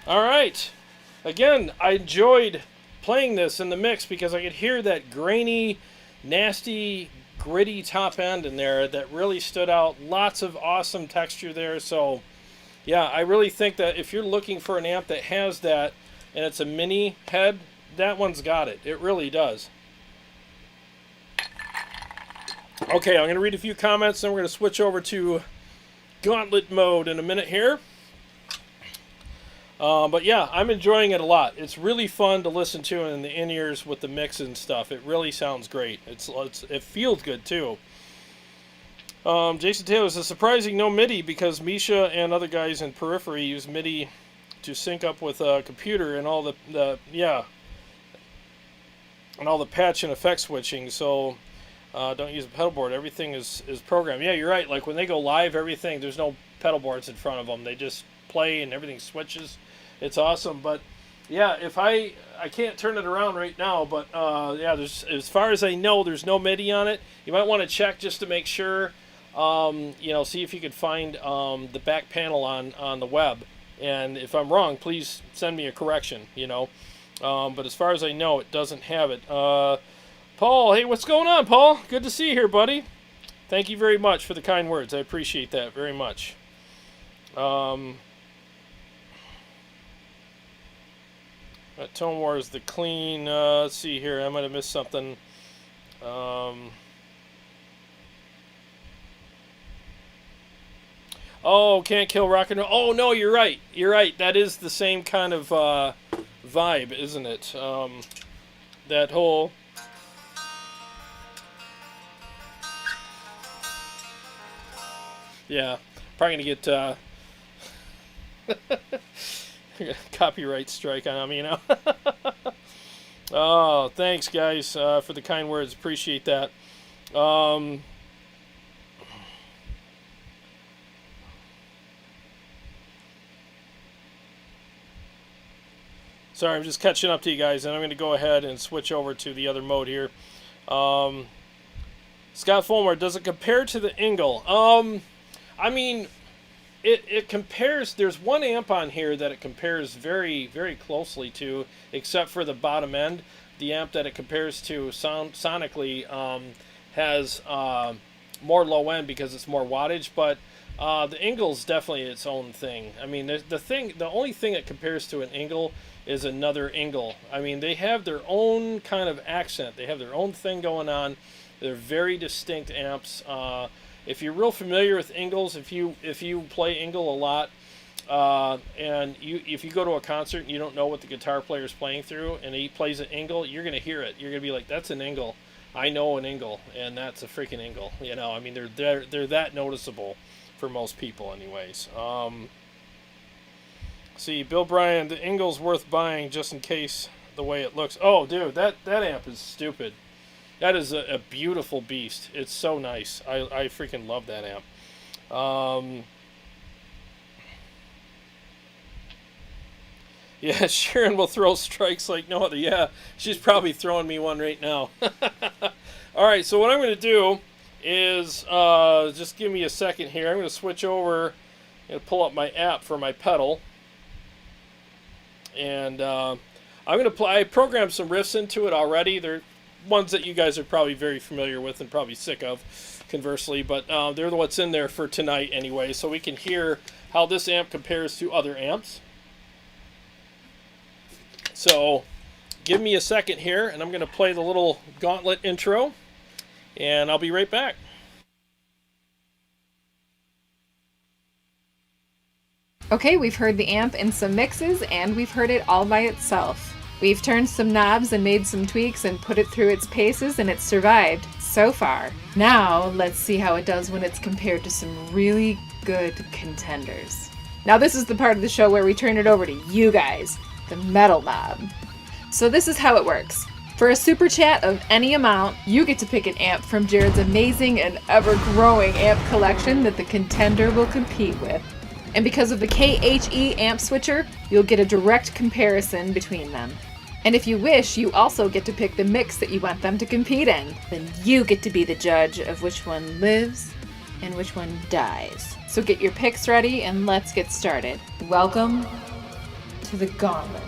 Alright, again, I enjoyed playing this in the mix because I could hear that grainy, nasty, gritty top end in there that really stood out. Lots of awesome texture there, so yeah, I really think that if you're looking for an amp that has that, and it's a mini head, that one's got it. It really does. Okay, I'm going to read a few comments, then we're going to switch over to Gauntlet mode in a minute here. But yeah, I'm enjoying it a lot. It's really fun to listen to in the in-ears with the mix and stuff. It really sounds great. It feels good too. Jason Taylor says, surprising no MIDI because Mesa and other guys in Periphery use MIDI to sync up with a computer and all the patch and effect switching. So don't use a pedal board. Everything is programmed. Yeah, you're right. Like when they go live, everything, there's no pedal boards in front of them. They just play and everything switches. It's awesome. But yeah, if I can't turn it around right now, but yeah, there's, as far as I know, there's no MIDI on it. You might want to check just to make sure. You know, see if you could find the back panel on the web. And if I'm wrong, please send me a correction. You know, but as far as I know, it doesn't have it. Paul, hey, what's going on, Paul? Good to see you here, buddy. Thank you very much for the kind words. I appreciate that very much. Tone Wars, the clean. Let's see here. I might have missed something. Oh, can't kill rock and roll. Oh no, you're right. You're right. That is the same kind of vibe, isn't it? That whole. Yeah, probably gonna get copyright strike on me, you know. Oh, thanks guys for the kind words. Appreciate that. Sorry, I'm just catching up to you guys, and I'm going to go ahead and switch over to the other mode here. Scott Fulmer, does it compare to the Engl? I mean, it compares. There's one amp on here that it compares very, very closely to, except for the bottom end. The amp that it compares to sonically has more low end because it's more wattage, but the Engl's definitely its own thing. I mean, the only thing that compares to an Engl is another Engl. I mean, they have their own kind of accent. They have their own thing going on. They're very distinct amps. If you're real familiar with Engls, if you play Engl a lot, and if you go to a concert and you don't know what the guitar player is playing through, and he plays an Engl, you're gonna hear it. You're gonna be like, "That's an Engl. I know an Engl, and that's a freaking Engl." You know, I mean, they're that noticeable for most people, anyways. See, Bill Bryan, the Engl's worth buying just in case the way it looks. Oh, dude, that amp is stupid. That is a beautiful beast. It's so nice. I freaking love that amp. Yeah, Sharon will throw strikes like no other. Yeah, she's probably throwing me one right now. All right, so what I'm going to do is just give me a second here. I'm going to switch over and pull up my app for my pedal. And I'm going to play. I programmed some riffs into it already. They're ones that you guys are probably very familiar with and probably sick of, conversely. But they're what's in there for tonight anyway, so we can hear how this amp compares to other amps. So give me a second here, and I'm going to play the little Gauntlet intro, and I'll be right back. Okay, we've heard the amp in some mixes, and we've heard it all by itself. We've turned some knobs and made some tweaks and put it through its paces, and it's survived so far. Now, let's see how it does when it's compared to some really good contenders. Now, this is the part of the show where we turn it over to you guys, the metal mob. So this is how it works. For a super chat of any amount, you get to pick an amp from Jarrod's amazing and ever-growing amp collection that the contender will compete with. And because of the KHE amp switcher, you'll get a direct comparison between them. And if you wish, you also get to pick the mix that you want them to compete in. Then you get to be the judge of which one lives and which one dies. So get your picks ready and let's get started. Welcome to the Gauntlet.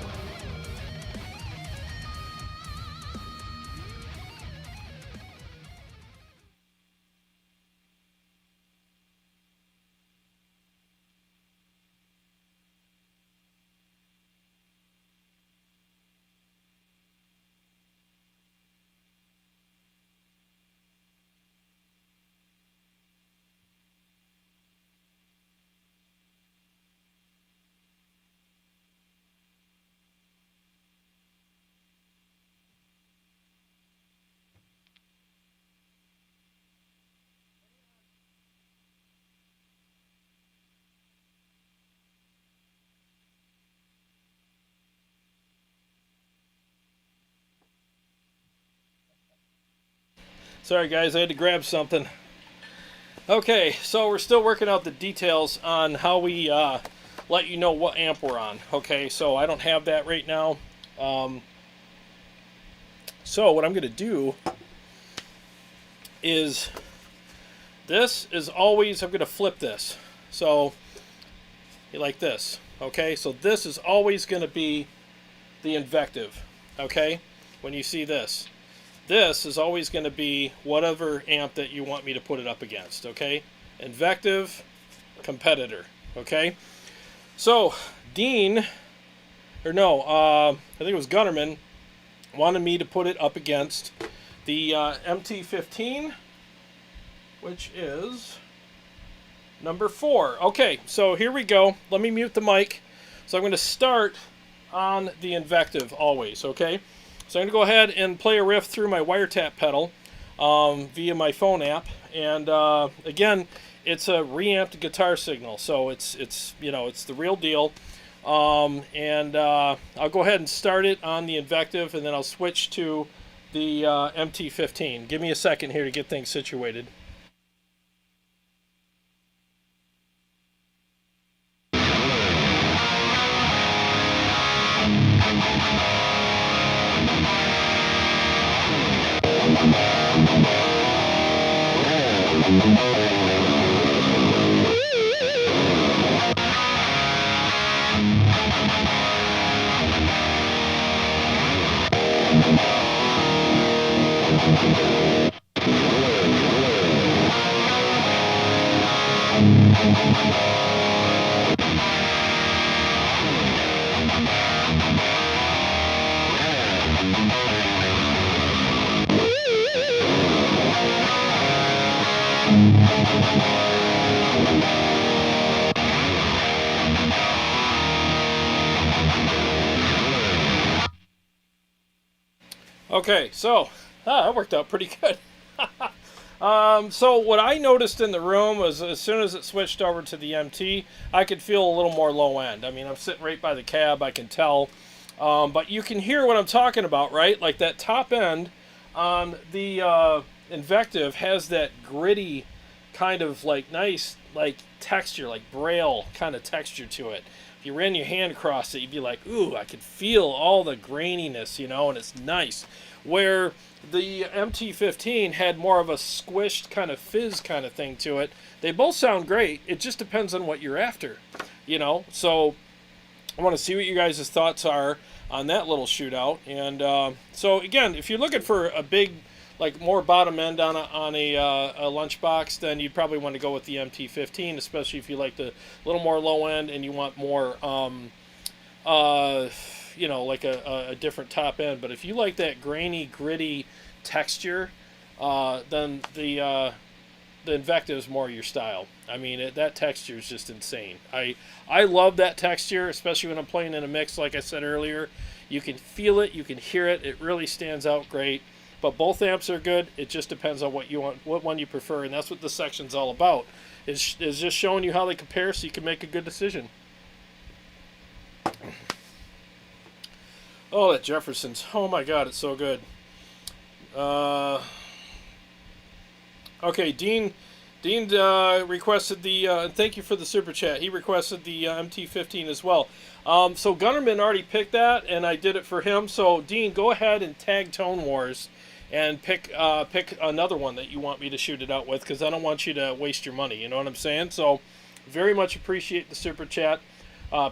Sorry guys, I had to grab something. Okay, so we're still working out the details on how we let you know what amp we're on. Okay, so I don't have that right now. So what I'm going to do is, this is always, I'm going to flip this. So, like this. Okay, so this is always going to be the Invective. Okay, when you see this. This is always going to be whatever amp that you want me to put it up against, okay? Invective, competitor, okay? So, Dean or no, I think it was Gunnerman, wanted me to put it up against the MT15, which is number 4. Okay, so here we go. Let me mute the mic. So I'm going to start on the Invective always, okay? So I'm going to go ahead and play a riff through my wiretap pedal via my phone app. And again, it's a reamped guitar signal, so it's you know, it's the real deal. I'll go ahead and start it on the Invective, and then I'll switch to the MT15. Give me a second here to get things situated. Okay, so that worked out pretty good. So what I noticed in the room was as soon as it switched over to the MT, I could feel a little more low end. I mean, I'm sitting right by the cab, I can tell. But you can hear what I'm talking about, right? Like that top end on the Invective has that gritty kind of like nice like texture, like braille kind of texture to it. If you ran your hand across it, you'd be like, ooh, I could feel all the graininess, you know, and it's nice. Where the MT15 had more of a squished kind of fizz kind of thing to it. They both sound great. It just depends on what you're after, you know. So I want to see what you guys' thoughts are on that little shootout. And so again, if you're looking for a big, like more bottom end on a lunchbox, then you'd probably want to go with the MT15, especially if you like the little more low end and you want more, you know, like a different top end. But if you like that grainy, gritty texture, then the Invective is more your style. I mean, that texture is just insane. I love that texture, especially when I'm playing in a mix. Like I said earlier, you can feel it, you can hear it. It really stands out great. But both amps are good. It just depends on what you want, what one you prefer, and that's what this section's all about. Is just showing you how they compare, so you can make a good decision. Oh, that Jefferson's. Oh my God, it's so good. Okay, Dean requested the. Thank you for the super chat. He requested the MT15 as well. So Gunnerman already picked that, and I did it for him. So Dean, go ahead and tag Tone Wars, and pick another one that you want me to shoot it out with, because I don't want you to waste your money. You know what I'm saying? So very much appreciate the super chat.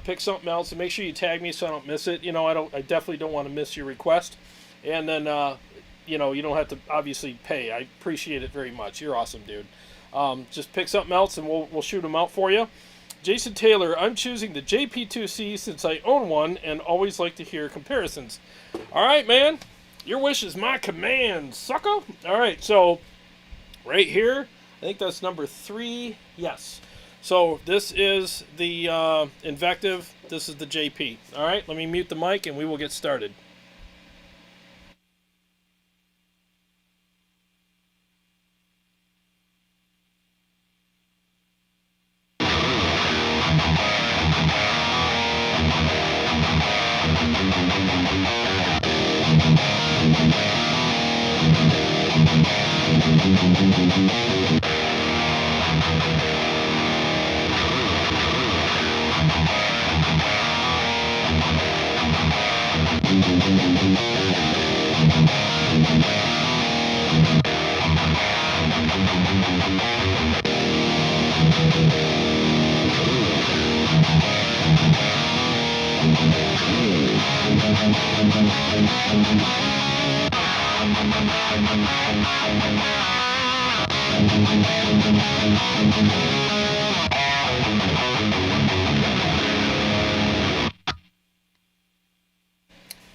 Pick something else and make sure you tag me so I don't miss it. You know, I definitely don't want to miss your request. And then, you know, you don't have to obviously pay. I appreciate it very much. You're awesome, dude. Just pick something else and we'll shoot them out for you. Jason Taylor, I'm choosing the JP C since I own one and always like to hear comparisons. All right, man. Your wish is my command, sucker. All right, so right here, I think that's number 3. Yes. So this is the Invective. This is the JP. All right, let me mute the mic and we will get started.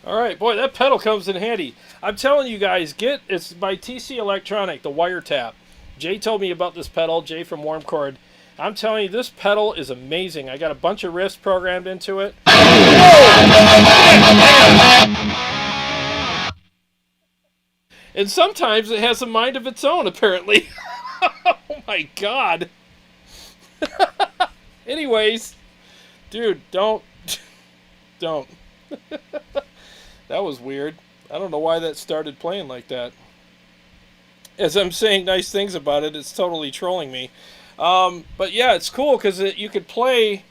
All right, boy, that pedal comes in handy. I'm telling you guys, it's by TC Electronic, the Wiretap. Jay told me about this pedal, Jay from Warm Chord. I'm telling you, this pedal is amazing. I got a bunch of riffs programmed into it. And sometimes it has a mind of its own, apparently. Oh my god. Anyways, dude, don't. That was weird. I don't know why that started playing like that. As I'm saying nice things about it, it's totally trolling me. But yeah, it's cool because you could play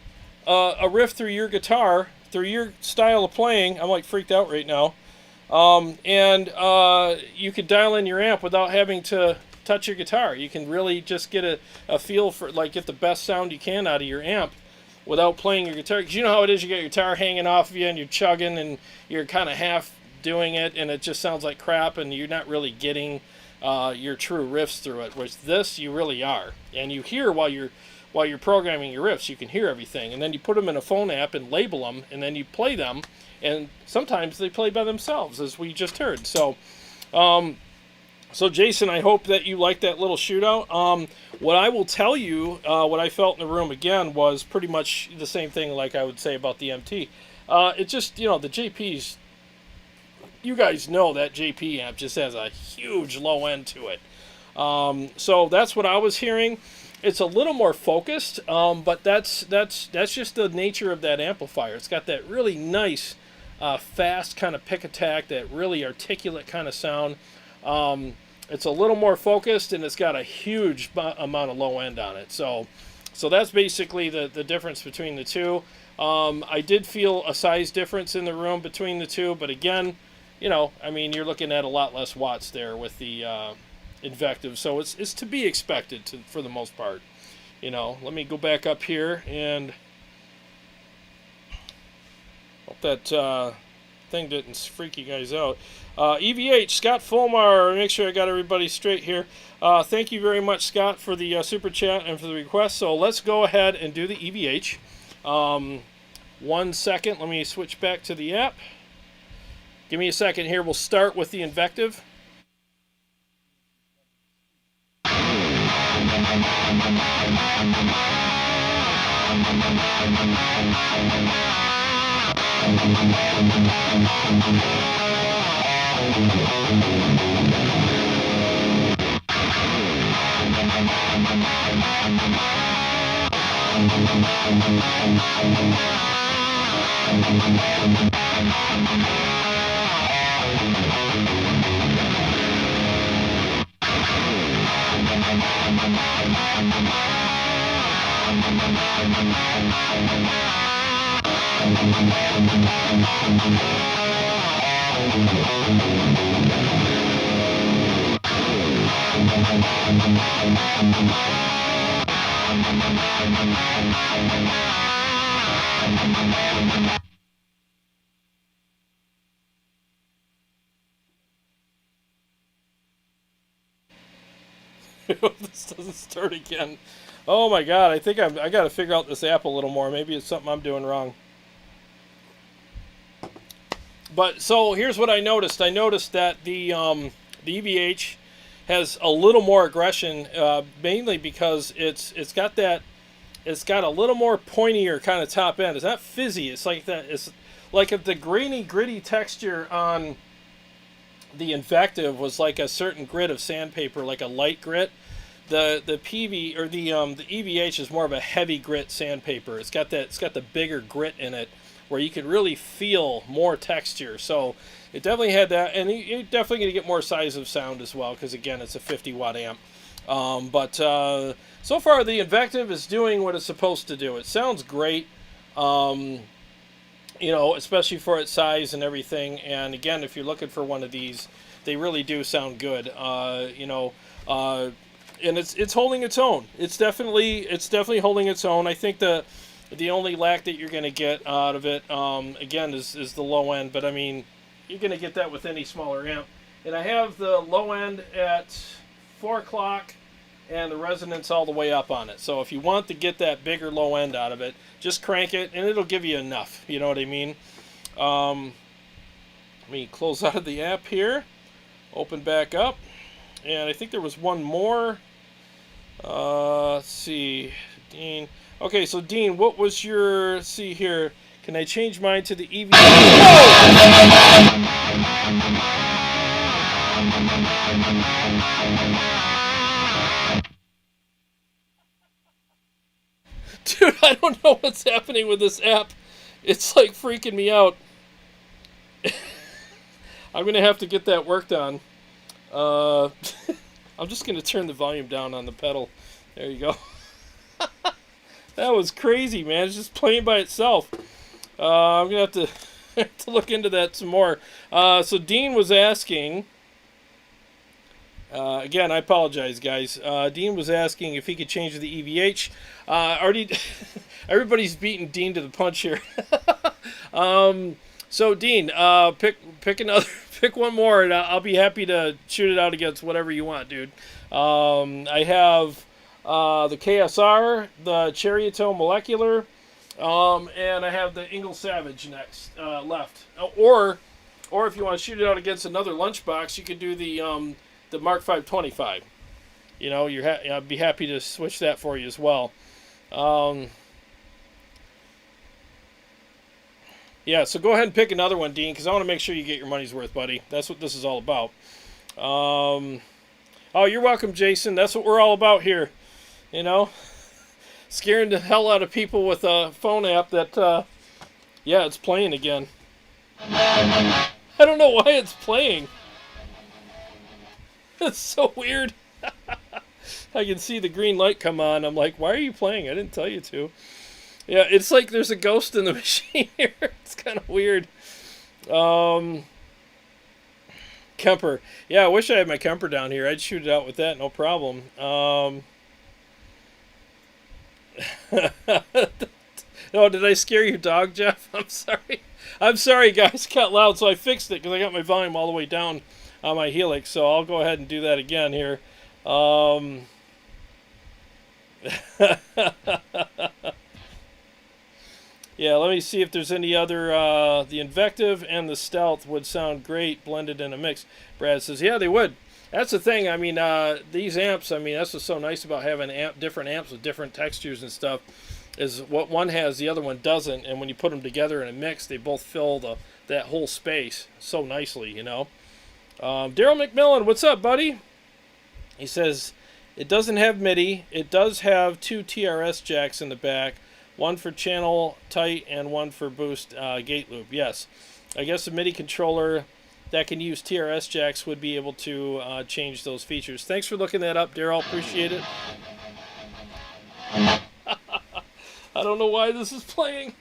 a riff through your guitar, through your style of playing. I'm like freaked out right now. And you could dial in your amp without having to touch your guitar. You can really just get a feel for, like, get the best sound you can out of your amp without playing your guitar. Because you know how it is, you got your guitar hanging off of you and you're chugging and you're kind of half doing it and it just sounds like crap and you're not really getting your true riffs through it. Which this, you really are. And you hear while you're programming your riffs, you can hear everything. And then you put them in a phone app and label them, and then you play them. And sometimes they play by themselves, as we just heard. So, Jason, I hope that you like that little shootout. What I will tell you, what I felt in the room again was pretty much the same thing like I would say about the MT. It just, the JP's, you guys know that JP amp just has a huge low end to it. So that's what I was hearing. It's a little more focused, but that's just the nature of that amplifier. It's got that really nice, fast kind of pick attack, that really articulate kind of sound. It's a little more focused, and it's got a huge amount of low end on it. So that's basically the difference between the two. I did feel a size difference in the room between the two, but again, you're looking at a lot less watts there with the Invective, so it's to be expected for the most part. Let me go back up here and hope that thing didn't freak you guys out. EVH, Scott Fulmar, make sure I got everybody straight here. Thank you very much, Scott, for the super chat and for the request. So let's go ahead and do the EVH. 1 second, let me switch back to the app. Give me a second here. We'll start with the Invective. This doesn't start again. Oh my god, I think I got to figure out this app a little more. Maybe it's something I'm doing wrong. But so here's what I noticed. I noticed that the EVH has a little more aggression, mainly because it's got a little more pointier kind of top end. It's not fizzy. It's like that. It's like if the grainy, gritty texture on the Invective was like a certain grit of sandpaper, like a light grit. The Peavey or the EVH is more of a heavy grit sandpaper. It's got the bigger grit in it, where you can really feel more texture. So it definitely had that, and you're definitely going to get more size of sound as well, because again, it's a 50-watt amp. But so far the Invective is doing what it's supposed to do. It sounds great, especially for its size and everything. And again, if you're looking for one of these, they really do sound good. And it's holding its own. It's definitely holding its own. I think the only lack that you're going to get out of it, again, is the low end. But I mean, you're going to get that with any smaller amp. And I have the low end at 4 o'clock and the resonance all the way up on it. So if you want to get that bigger low end out of it, just crank it and it'll give you enough. You know what I mean? me close out of the app here. Open back up. And I think there was one more. Let's see. Dean. Okay, so Dean, what was your... Let's see here. Can I change mine to the EV? Dude, I don't know what's happening with this app. It's like freaking me out. I'm going to have to get that worked on. I'm just going to turn the volume down on the pedal. There you go. That was crazy, man. It's just playing by itself. I'm going to have to look into that some more. So Dean was asking... again, I apologize, guys. Dean was asking if he could change the EVH. Already, everybody's beating Dean to the punch here. So Dean, pick another, pick one more, and I'll be happy to shoot it out against whatever you want, dude. I have the KSR, the Ceriatone molecular, and I have the Engl Savage next left. Or if you want to shoot it out against another lunchbox, you could do the Mark 525. You know, I'd be happy to switch that for you as well. Yeah, so go ahead and pick another one, Dean, because I want to make sure you get your money's worth, buddy. That's what this is all about. Oh, you're welcome, Jason. That's what we're all about here. You know, scaring the hell out of people with a phone app that, yeah, it's playing again. I don't know why it's playing. It's so weird. I can see the green light come on. I'm like, why are you playing? I didn't tell you to. Yeah, it's like there's a ghost in the machine here. It's kind of weird. KEMPER. Yeah, I wish I had my KEMPER down here. I'd shoot it out with that, no problem. Oh, did I scare your dog, Jeff? I'm sorry. I'm sorry, guys. It got loud, so I fixed it because I got my volume all the way down on my HELIX. So I'll go ahead and do that again here. Yeah, let me see if there's any other... the Invective and the Stealth would sound great blended in a mix. Brad says, yeah, they would. That's the thing. I mean, these amps, I mean, that's what's so nice about having different amps with different textures and stuff, is what one has, the other one doesn't. And when you put them together in a mix, they both fill that whole space so nicely, you know. Daryl McMillan, what's up, buddy? He says, it doesn't have MIDI. It does have 2 TRS jacks in the back. One for channel tight and one for boost gate loop. Yes. I guess a MIDI controller that can use TRS jacks would be able to change those features. Thanks for looking that up, Daryl. Appreciate it. I don't know why this is playing.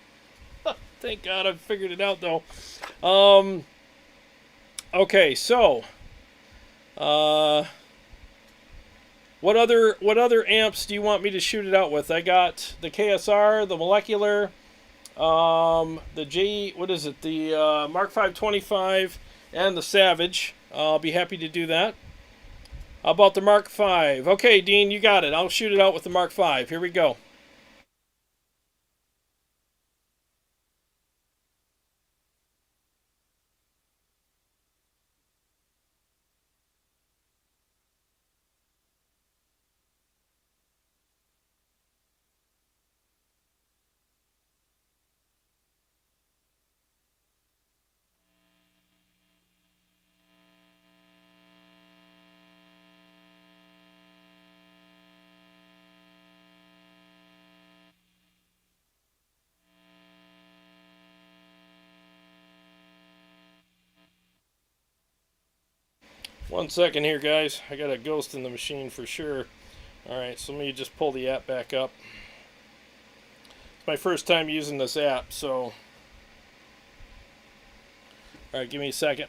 Thank God I figured it out, though. Okay, so... What other amps do you want me to shoot it out with? I got the KSR, the molecular, the Mark 525, and the Savage. I'll be happy to do that. How about the Mark 5? Okay, Dean, you got it. I'll shoot it out with the Mark 5. Here we go. One second here, guys. I got a ghost in the machine for sure. Alright, so let me just pull the app back up. It's my first time using this app, so... Alright, give me a second.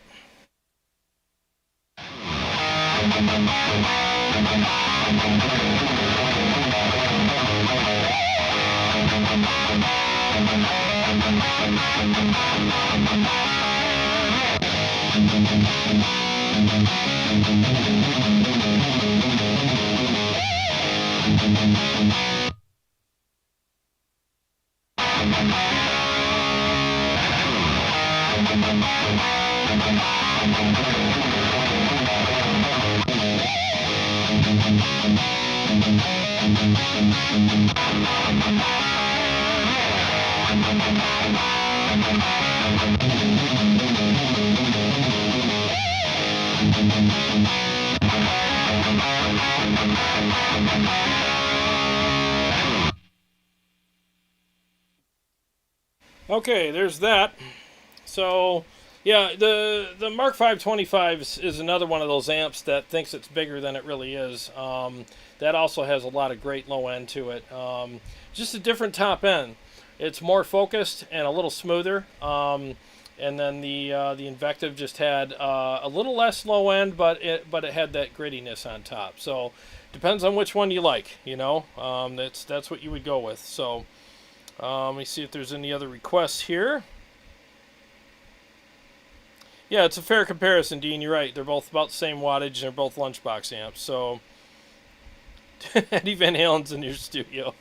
Okay, there's that. So, yeah, the Mark 525 is another one of those amps that thinks it's bigger than it really is. That also has a lot of great low end to it. Just a different top end. It's more focused and a little smoother. And then the Invective just had a little less low end, but it had that grittiness on top. So depends on which one you like. You know, that's what you would go with. So let me see if there's any other requests here. Yeah, it's a fair comparison, Dean. You're right. They're both about the same wattage, and they're both lunchbox amps. So Eddie Van Halen's in your studio.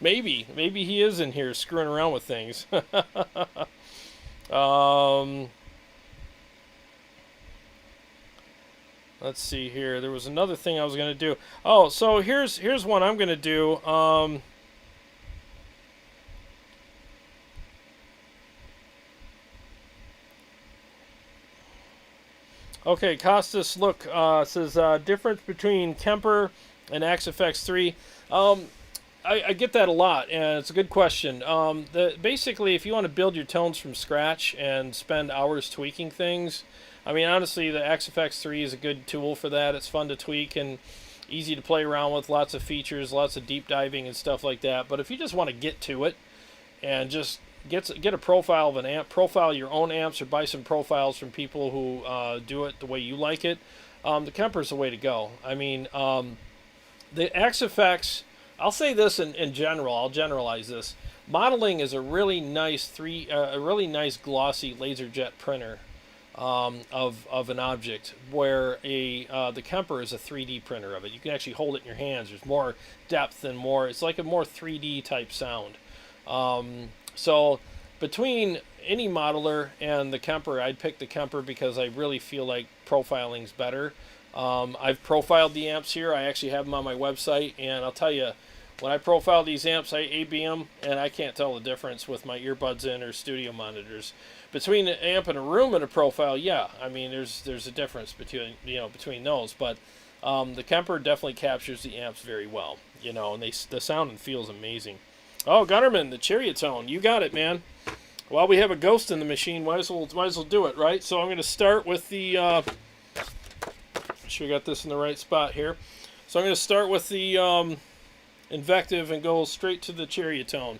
Maybe he is in here screwing around with things. Let's see here. There was another thing I was going to do. Oh, so here's one I'm going to do. Okay, Costas, look, says difference between KEMPER and XFX3. I get that a lot, and it's a good question. Basically, if you want to build your tones from scratch and spend hours tweaking things, I mean, honestly, the XFX3 is a good tool for that. It's fun to tweak and easy to play around with, lots of features, lots of deep diving and stuff like that. But if you just want to get to it and just get a profile of an amp, profile your own amps, or buy some profiles from people who do it the way you like it, the KEMPER is the way to go. I mean, the XFX, I'll say this in general, I'll generalize this. Modeling is a really nice glossy laser jet printer of an object, where the KEMPER is a 3D printer of it. You can actually hold it in your hands. There's more depth and it's like a more 3D type sound. So between any modeler and the KEMPER, I'd pick the KEMPER because I really feel like profiling's better. I've profiled the amps here. I actually have them on my website, and I'll tell you, when I profile these amps, I A/B them, and I can't tell the difference with my earbuds in or studio monitors. Between an amp in a room and a profile, yeah, I mean there's a difference between those, but the KEMPER definitely captures the amps very well, and the sound and feels amazing. Oh, Gunnerman, the Ceriatone, you got it, man. While we have a ghost in the machine, might as well do it, right? So I'm going to start with the. Make sure we got this in the right spot here. So I'm going to start with the Invective and go straight to the Ceriatone.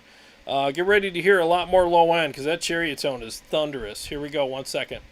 Get ready to hear a lot more low end, because that Ceriatone is thunderous. Here we go. 1 second.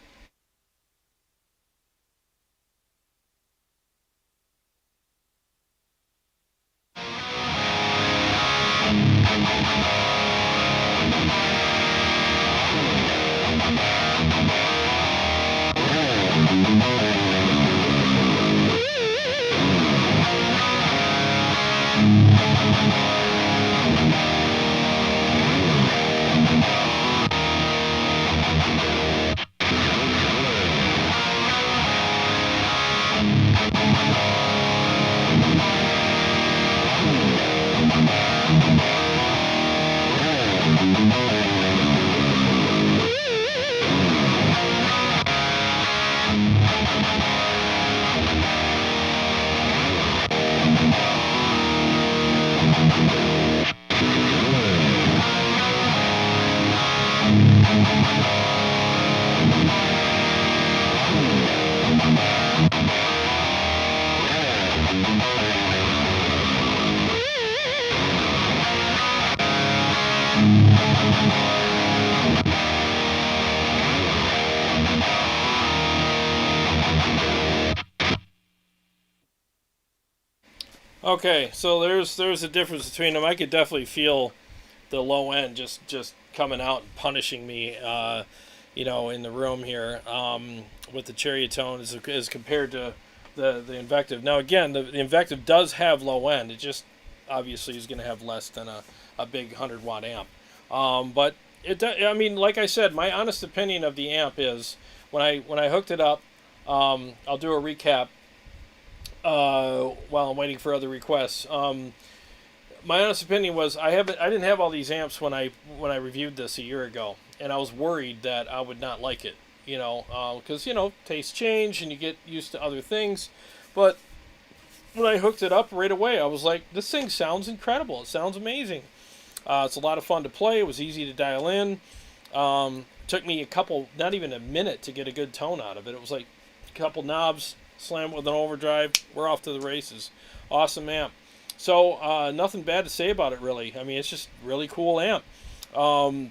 Okay, so there's a difference between them. I could definitely feel the low end just coming out and punishing me, in the room here with the Ceriatone as compared to the Invective. Now again, the Invective does have low end. It just obviously is going to have less than a big 100-watt amp. But I mean, like I said, my honest opinion of the amp is when I hooked it up. I'll do a recap while I'm waiting for other requests. My honest opinion was I didn't have all these amps when I reviewed this a year ago, and I was worried that I would not like it. Because tastes change and you get used to other things, but when I hooked it up right away, I was like, this thing sounds incredible. It sounds amazing. It's a lot of fun to play. It was easy to dial in. Took me not even a minute to get a good tone out of it. It was like a couple knobs, slam it with an overdrive. We're off to the races. Awesome amp. So nothing bad to say about it, really. I mean, it's just really cool amp. And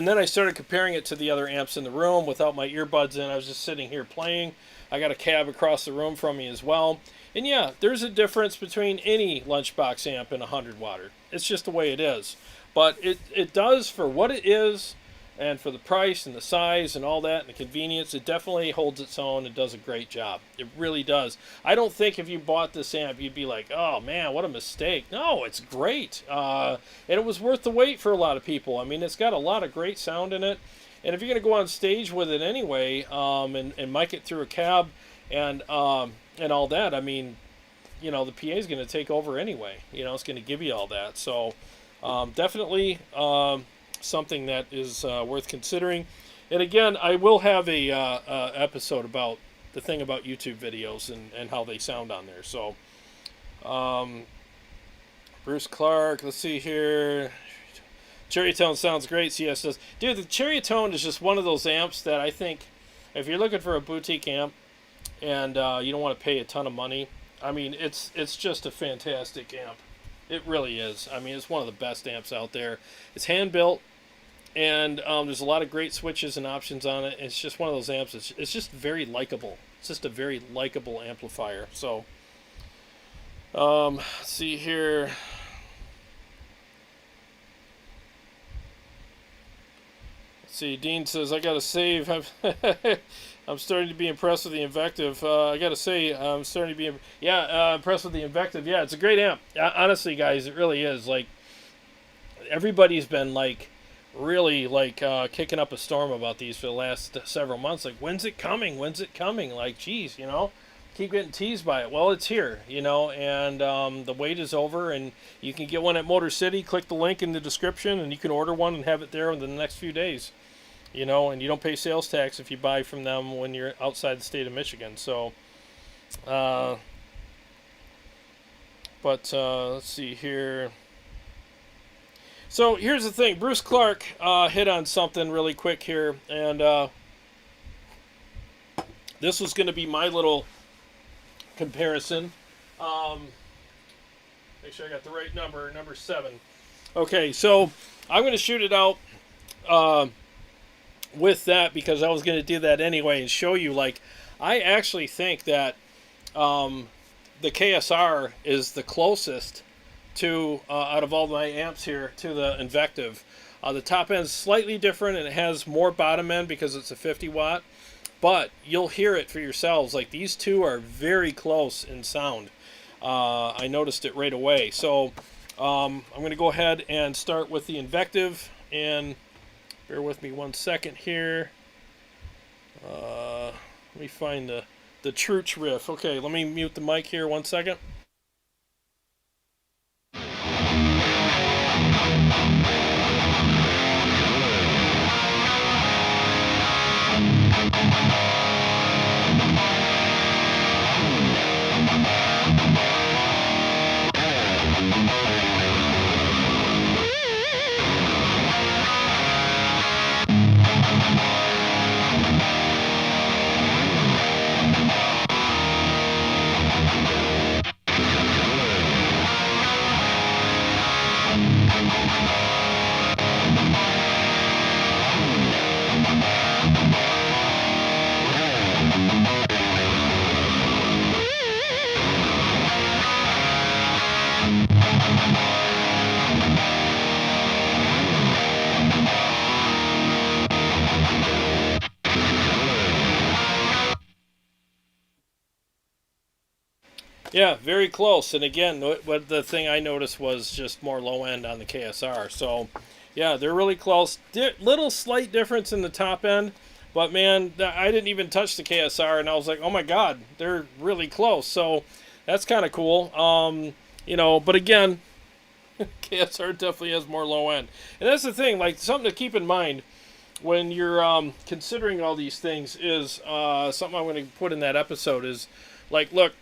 then I started comparing it to the other amps in the room without my earbuds in. I was just sitting here playing. I got a cab across the room from me as well. And yeah, there's a difference between any lunchbox amp and a 100-watter. It's just the way it is. But it does for what it is, and for the price and the size and all that and the convenience, it definitely holds its own and does a great job. It really does. I don't think if you bought this amp, you'd be like, oh man, what a mistake. No, it's great. And it was worth the wait for a lot of people. I mean, it's got a lot of great sound in it. And if you're going to go on stage with it anyway, and mic it through a cab and all that, I mean, the PA is going to take over anyway. It's going to give you all that. So definitely something that is worth considering. And again, I will have a episode about the thing about YouTube videos and how they sound on there. So Bruce Clark, let's see here. Ceriatone sounds great. CS does. Dude, the Ceriatone is just one of those amps that I think if you're looking for a boutique amp and you don't want to pay a ton of money, I mean, it's just a fantastic amp. It really is. I mean, it's one of the best amps out there. It's hand-built, and there's a lot of great switches and options on it. It's just one of those amps. It's just very likable. It's just a very likable amplifier. So, let's see here. Let's see, Dean says, I got to save. I'm starting to be impressed with the Invective. I got to say, I'm starting to be impressed with the Invective. Yeah, it's a great amp. Honestly, guys, it really is. Like, everybody's been, like, really, like, kicking up a storm about these for the last several months. Like, when's it coming? When's it coming? Like, geez, keep getting teased by it. Well, it's here, and the wait is over, and you can get one at Motor City. Click the link in the description, and you can order one and have it there in the next few days. And you don't pay sales tax if you buy from them when you're outside the state of Michigan. So, let's see here. So here's the thing. Bruce Clark hit on something really quick here, and this was going to be my little comparison. Make sure I got the right number 7. Okay, so I'm going to shoot it out with that because I was going to do that anyway and show you, like, I actually think that the KSR is the closest to, out of all my amps here, to the Invective. The top end's slightly different and it has more bottom end because it's a 50 watt, but you'll hear it for yourselves. Like, these two are very close in sound. I noticed it right away. So I'm going to go ahead and start with the Invective, and bear with me 1 second here. Let me find the Trooch riff. Okay, let me mute the mic here 1 second. Yeah, very close. And again, what the thing I noticed was just more low end on the KSR. So Yeah, they're really close. Little slight difference in the top end, but man, I didn't even touch the KSR, and I was like, oh my god, they're really close. So that's kind of cool. But again, KSR definitely has more low end, and that's the thing. Like, something to keep in mind when you're considering all these things is something I'm going to put in that episode is like, look,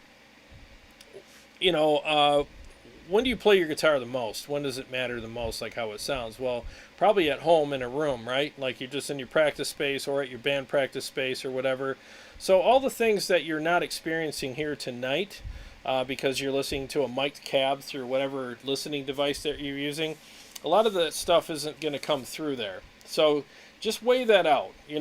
when do you play your guitar the most? When does it matter the most, like how it sounds? Well, probably at home in a room, right? Like you're just in your practice space or at your band practice space or whatever. So all the things that you're not experiencing here tonight because you're listening to a mic'd cab through whatever listening device that you're using, a lot of that stuff isn't going to come through there. So just weigh that out, and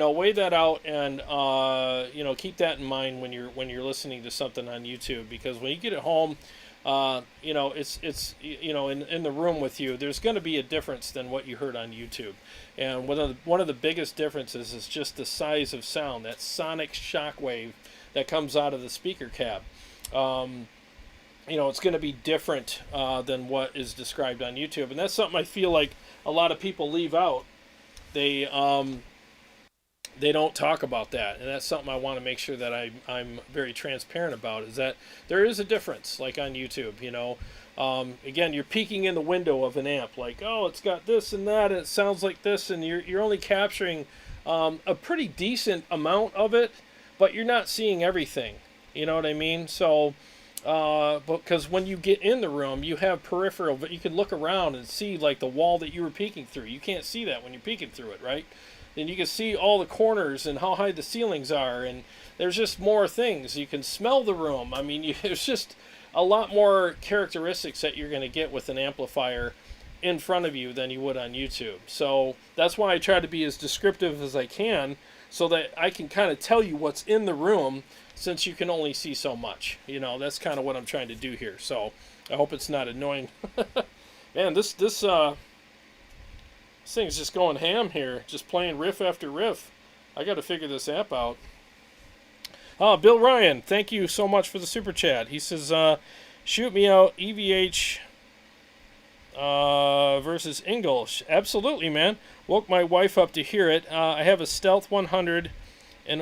keep that in mind when you're listening to something on YouTube, because when you get it home, it's in the room with you, there's going to be a difference than what you heard on YouTube. And one of the biggest differences is just the size of sound, that sonic shock wave that comes out of the speaker cab. It's going to be different than what is described on YouTube, and that's something I feel like a lot of people leave out. They don't talk about that, and that's something I want to make sure that I'm very transparent about, is that there is a difference, like on YouTube. Again, you're peeking in the window of an amp, like, oh, it's got this and that, and it sounds like this, and you're only capturing a pretty decent amount of it, but you're not seeing everything. You know what I mean? So, because when you get in the room, you have peripheral, but you can look around and see like the wall that you were peeking through. You can't see that when you're peeking through it, right? And you can see all the corners and how high the ceilings are, and there's just more things. You can smell the room. I mean, there's just a lot more characteristics that you're going to get with an amplifier in front of you than you would on YouTube. So that's why I try to be as descriptive as I can, so that I can kind of tell you what's in the room, since you can only see so much. That's kind of what I'm trying to do here. So I hope it's not annoying. Man, this thing's just going ham here, just playing riff after riff. I got to figure this app out. Bill Ryan, thank you so much for the super chat. He says, shoot me out, EVH versus Engl. Absolutely, man. Woke my wife up to hear it. I have a Stealth 100 on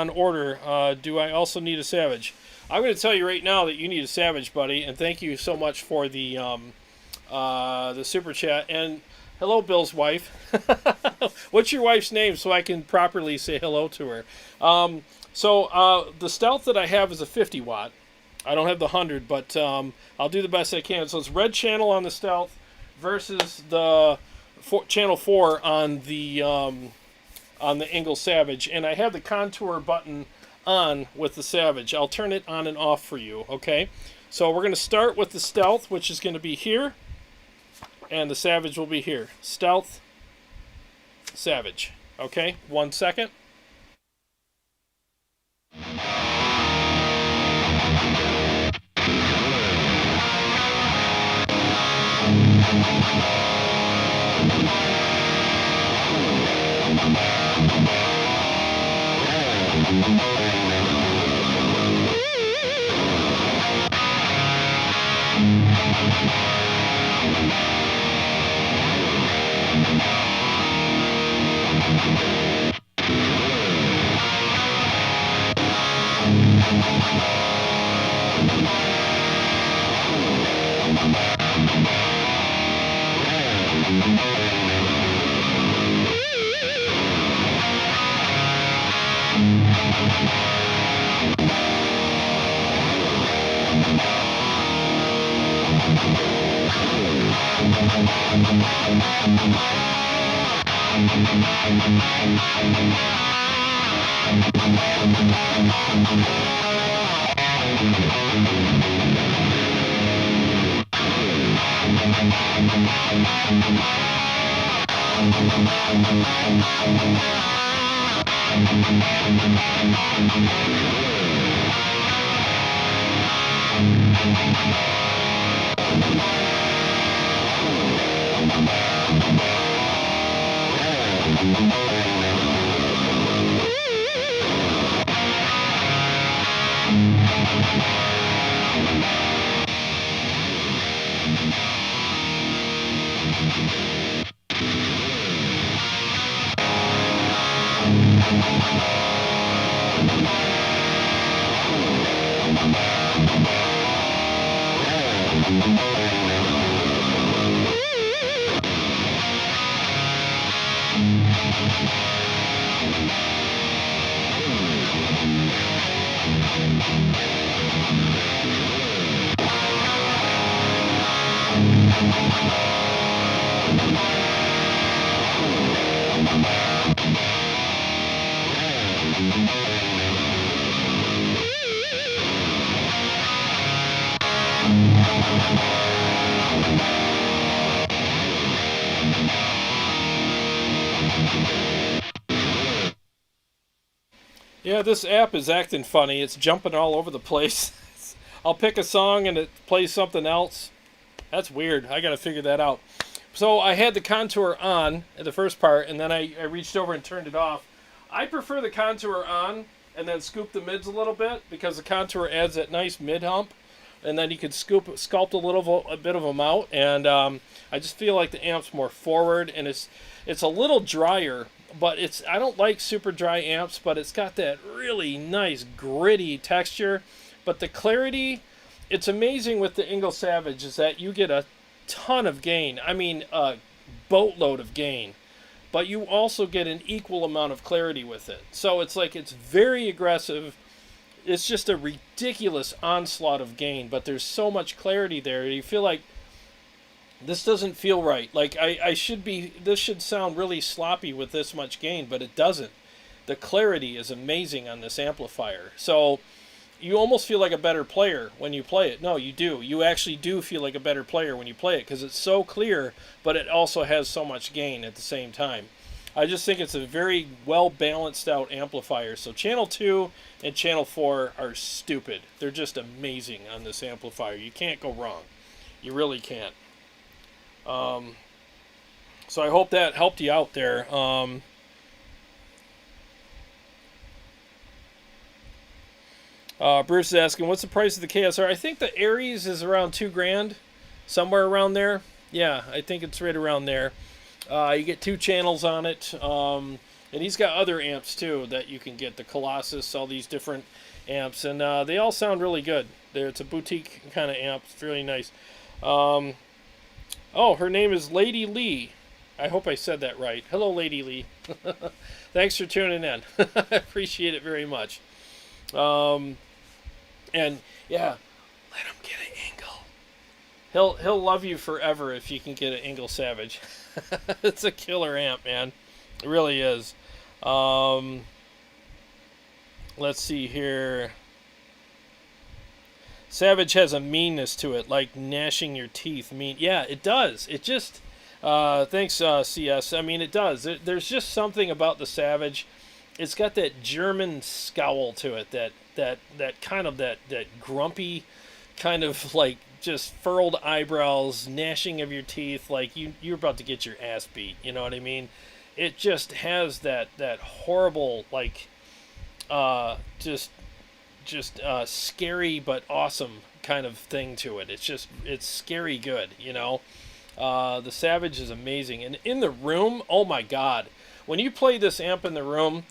order. Do I also need a Savage? I'm going to tell you right now that you need a Savage, buddy, and thank you so much for the super chat. And hello, Bill's wife. What's your wife's name so I can properly say hello to her? So the Stealth that I have is a 50 watt. I don't have the 100, but I'll do the best I can. So it's red channel on the Stealth versus the channel 4 on the Engl Savage, and I have the contour button on with the Savage. I'll turn it on and off for you, okay? So we're going to start with the Stealth, which is going to be here, and the Savage will be here. Stealth, Savage. Okay, 1 second. Yeah, this app is acting funny. It's jumping all over the place. I'll pick a song and it plays something else. That's weird. I gotta figure that out. So I had the contour on at the first part, and then I reached over and turned it off. I prefer the contour on and then scoop the mids a little bit, because the contour adds that nice mid hump, and then you could sculpt a bit of them out, and I just feel like the amp's more forward, and it's a little drier, but I don't like super dry amps, but it's got that really nice gritty texture, but the clarity, it's amazing with the Engl Savage is that you get a ton of gain. I mean, a boatload of gain, but you also get an equal amount of clarity with it. So it's like, it's very aggressive. It's just a ridiculous onslaught of gain, but there's so much clarity there. You feel like this doesn't feel right. Like this should sound really sloppy with this much gain, but it doesn't. The clarity is amazing on this amplifier. So you almost feel like a better player when you play it. No, you do. You actually do feel like a better player when you play it, because it's so clear, but it also has so much gain at the same time. I just think it's a very well balanced out amplifier. So channel 2 and channel 4 are stupid. They're just amazing on this amplifier. You can't go wrong. You really can't. So I hope that helped you out there. Bruce is asking, what's the price of the KSR? I think the Ares is around $2,000, somewhere around there. Yeah, I think it's right around there. You get 2 channels on it, and he's got other amps too that you can get. The Colossus, all these different amps, and they all sound really good. It's a boutique kind of amp. It's really nice. Oh, her name is Lady Lee. I hope I said that right. Hello, Lady Lee. Thanks for tuning in. I appreciate it very much. And yeah, let him get an Engl. He'll love you forever if you can get an Engl Savage. It's a killer amp, man. It really is. Let's see here. Savage has a meanness to it, like gnashing your teeth. Yeah, it does. It just, thanks, CS. I mean, it does. There's just something about the Savage. It's got that German scowl to it, that kind of that grumpy, kind of like just furrowed eyebrows, gnashing of your teeth, like you're about to get your ass beat. You know what I mean? It just has that horrible, like, just scary but awesome kind of thing to it. It's scary good, you know. The Savage is amazing, and in the room, oh my God, when you play this amp in the room,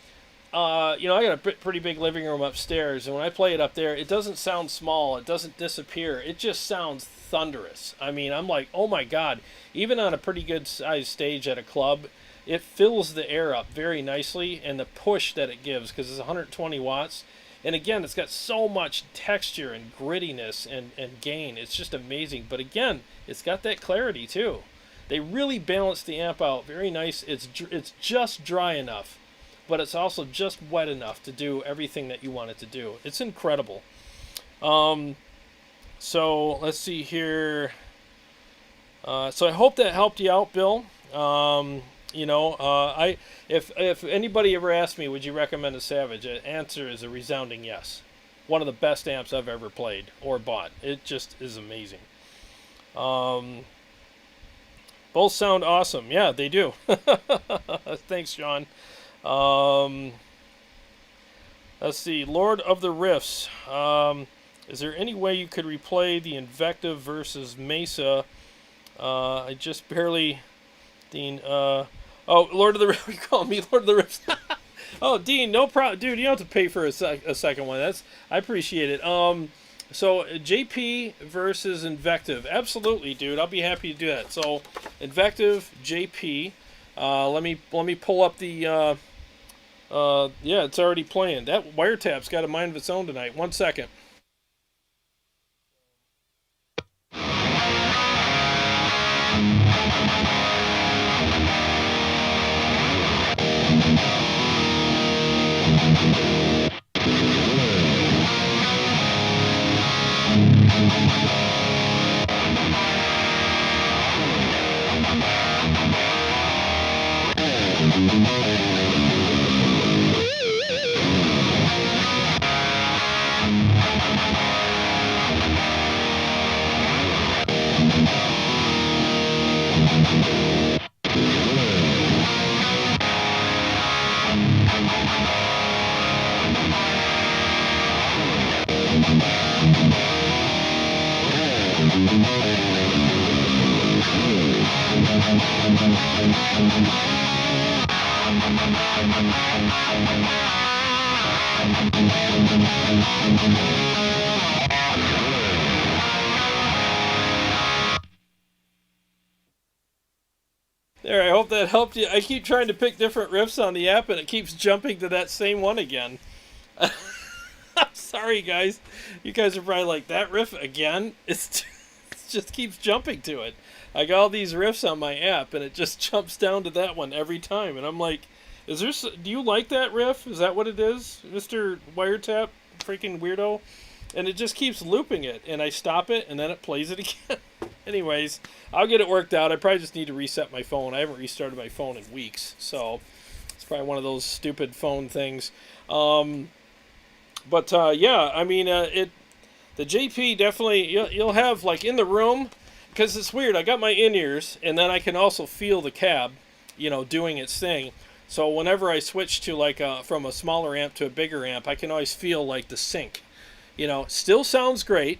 you know, I got a pretty big living room upstairs, and when I play it up there, it doesn't sound small, it doesn't disappear, it just sounds thunderous. I mean, I'm like, oh my God, even on a pretty good sized stage at a club, it fills the air up very nicely, and the push that it gives, because it's 120 watts, and again, it's got so much texture and grittiness and gain. It's just amazing. But again, it's got that clarity too. They really balance the amp out very nice. It's just dry enough, but it's also just wet enough to do everything that you want it to do. It's incredible. So let's see here. So I hope that helped you out, Bill. You know, if anybody ever asked me, would you recommend a Savage? The answer is a resounding yes. One of the best amps I've ever played or bought. It just is amazing. Both sound awesome. Yeah, they do. Thanks, John. Let's see. Lord of the Riffs. Is there any way you could replay the Invective versus Mesa? I just barely... Dean, oh, Lord of the Riffs. You call me Lord of the Riffs. Oh, Dean, no problem. Dude, you don't have to pay for a second one. I appreciate it. So, JP versus Invective. Absolutely, dude. I'll be happy to do that. So, Invective, JP. Let me pull up the. Yeah, it's already playing. That wiretap's got a mind of its own tonight. 1 second. There, I hope that helped you. I keep trying to pick different riffs on the app, and it keeps jumping to that same one again. I'm sorry, guys. You guys are probably like, that riff again? It just keeps jumping to it. I got all these riffs on my app, and it just jumps down to that one every time. And I'm like, do you like that riff? Is that what it is, Mr. Wiretap? Freaking weirdo. And it just keeps looping it, and I stop it, and then it plays it again. Anyways, I'll get it worked out. I probably just need to reset my phone. I haven't restarted my phone in weeks, so it's probably one of those stupid phone things. Yeah, I mean, the JP definitely, you'll have, like, in the room, because it's weird. I got my in-ears, and then I can also feel the cab, doing its thing. So whenever I switch to, like, from a smaller amp to a bigger amp, I can always feel, like, the sync. Still sounds great,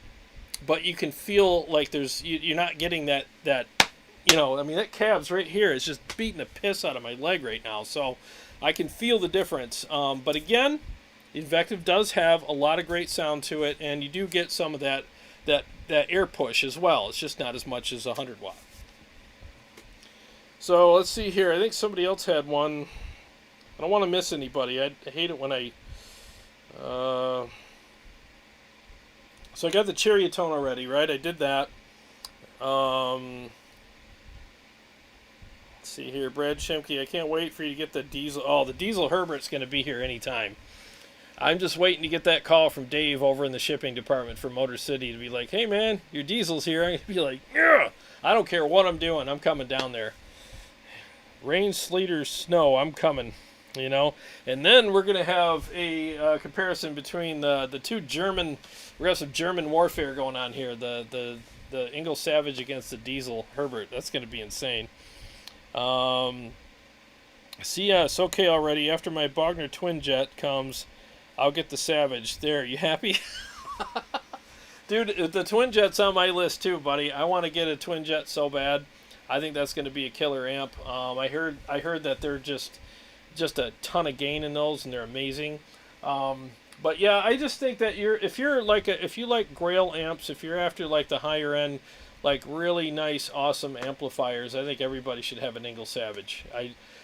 but you can feel like you're not getting that, I mean, that cab's right here is just beating the piss out of my leg right now. So I can feel the difference. But again, Invective does have a lot of great sound to it, and you do get some of that air push as well. It's just not as much as 100 watt. So let's see here. I think somebody else had one. I don't want to miss anybody. I hate it when I... So I got the Ceriatone already, right? I did that. Let's see here. Brad Shemke, I can't wait for you to get the diesel. Oh, the diesel Herbert's going to be here anytime. I'm just waiting to get that call from Dave over in the shipping department for Motor City to be like, hey, man, your diesel's here. I'm going to be like, yeah, I don't care what I'm doing. I'm coming down there. Rain, sleet, or snow, I'm coming. And then we're going to have a comparison between the two German, we're going to have some German warfare going on here, the Engl Savage against the Diesel Herbert. That's going to be insane. CS, okay already. After my Bogner Twin Jet comes, I'll get the Savage. There, you happy? Dude, the Twin Jet's on my list too, buddy. I want to get a Twin Jet so bad. I think that's going to be a killer amp. I heard that they're just a ton of gain in those, and they're amazing. But yeah, I just think that if you like Grail amps, if you're after like the higher end, like really nice, awesome amplifiers, I think everybody should have an Engl Savage.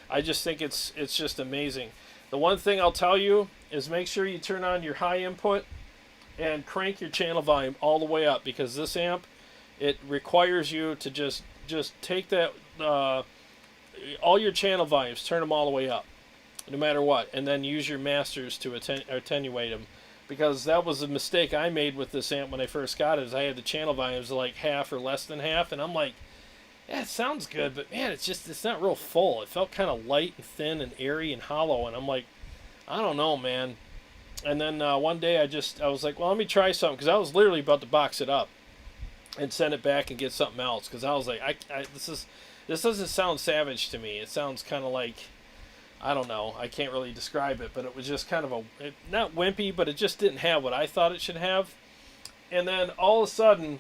I just think it's just amazing. The one thing I'll tell you is make sure you turn on your high input and crank your channel volume all the way up, because this amp, it requires you to just take that all your channel volumes, turn them all the way up, no matter what, and then use your masters to attenuate them, because that was a mistake I made with this amp when I first got it. Is I had the channel volumes like half or less than half, and I'm like, yeah, it sounds good, but man, it's not real full. It felt kind of light and thin and airy and hollow, and I'm like, I don't know, man. And then one day I was like, well, let me try something, because I was literally about to box it up and send it back and get something else, because I was like, this doesn't sound Savage to me. It sounds kind of like, I don't know, I can't really describe it, but it was just kind of not wimpy, but it just didn't have what I thought it should have. And then all of a sudden,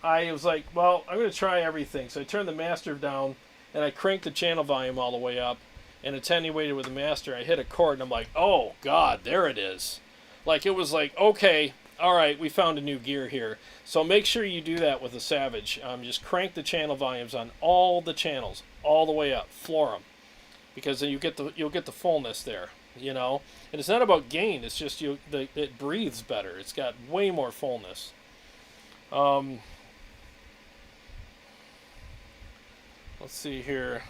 I was like, well, I'm going to try everything. So I turned the master down, and I cranked the channel volume all the way up, and attenuated with the master. I hit a chord, and I'm like, oh, God, there it is. Like, it was like, okay, all right, we found a new gear here. So make sure you do that with the Savage. Just crank the channel volumes on all the channels, all the way up, floor them. because then you'll get the fullness there, you know. And it's not about gain. It's just it breathes better. It's got way more fullness. Let's see here.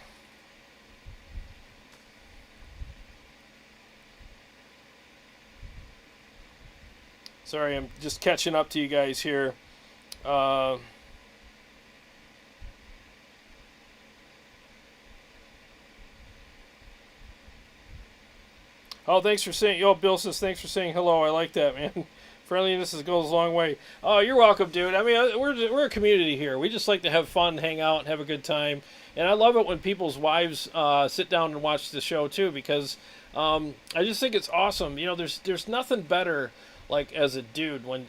Sorry, I'm just catching up to you guys here. Oh, thanks for saying. Yo, Bill says thanks for saying hello. I like that, man. Friendliness goes a long way. Oh, you're welcome, dude. I mean, we're a community here. We just like to have fun, hang out, and have a good time. And I love it when people's wives sit down and watch the show too, because I just think it's awesome. You know, there's nothing better, like as a dude, when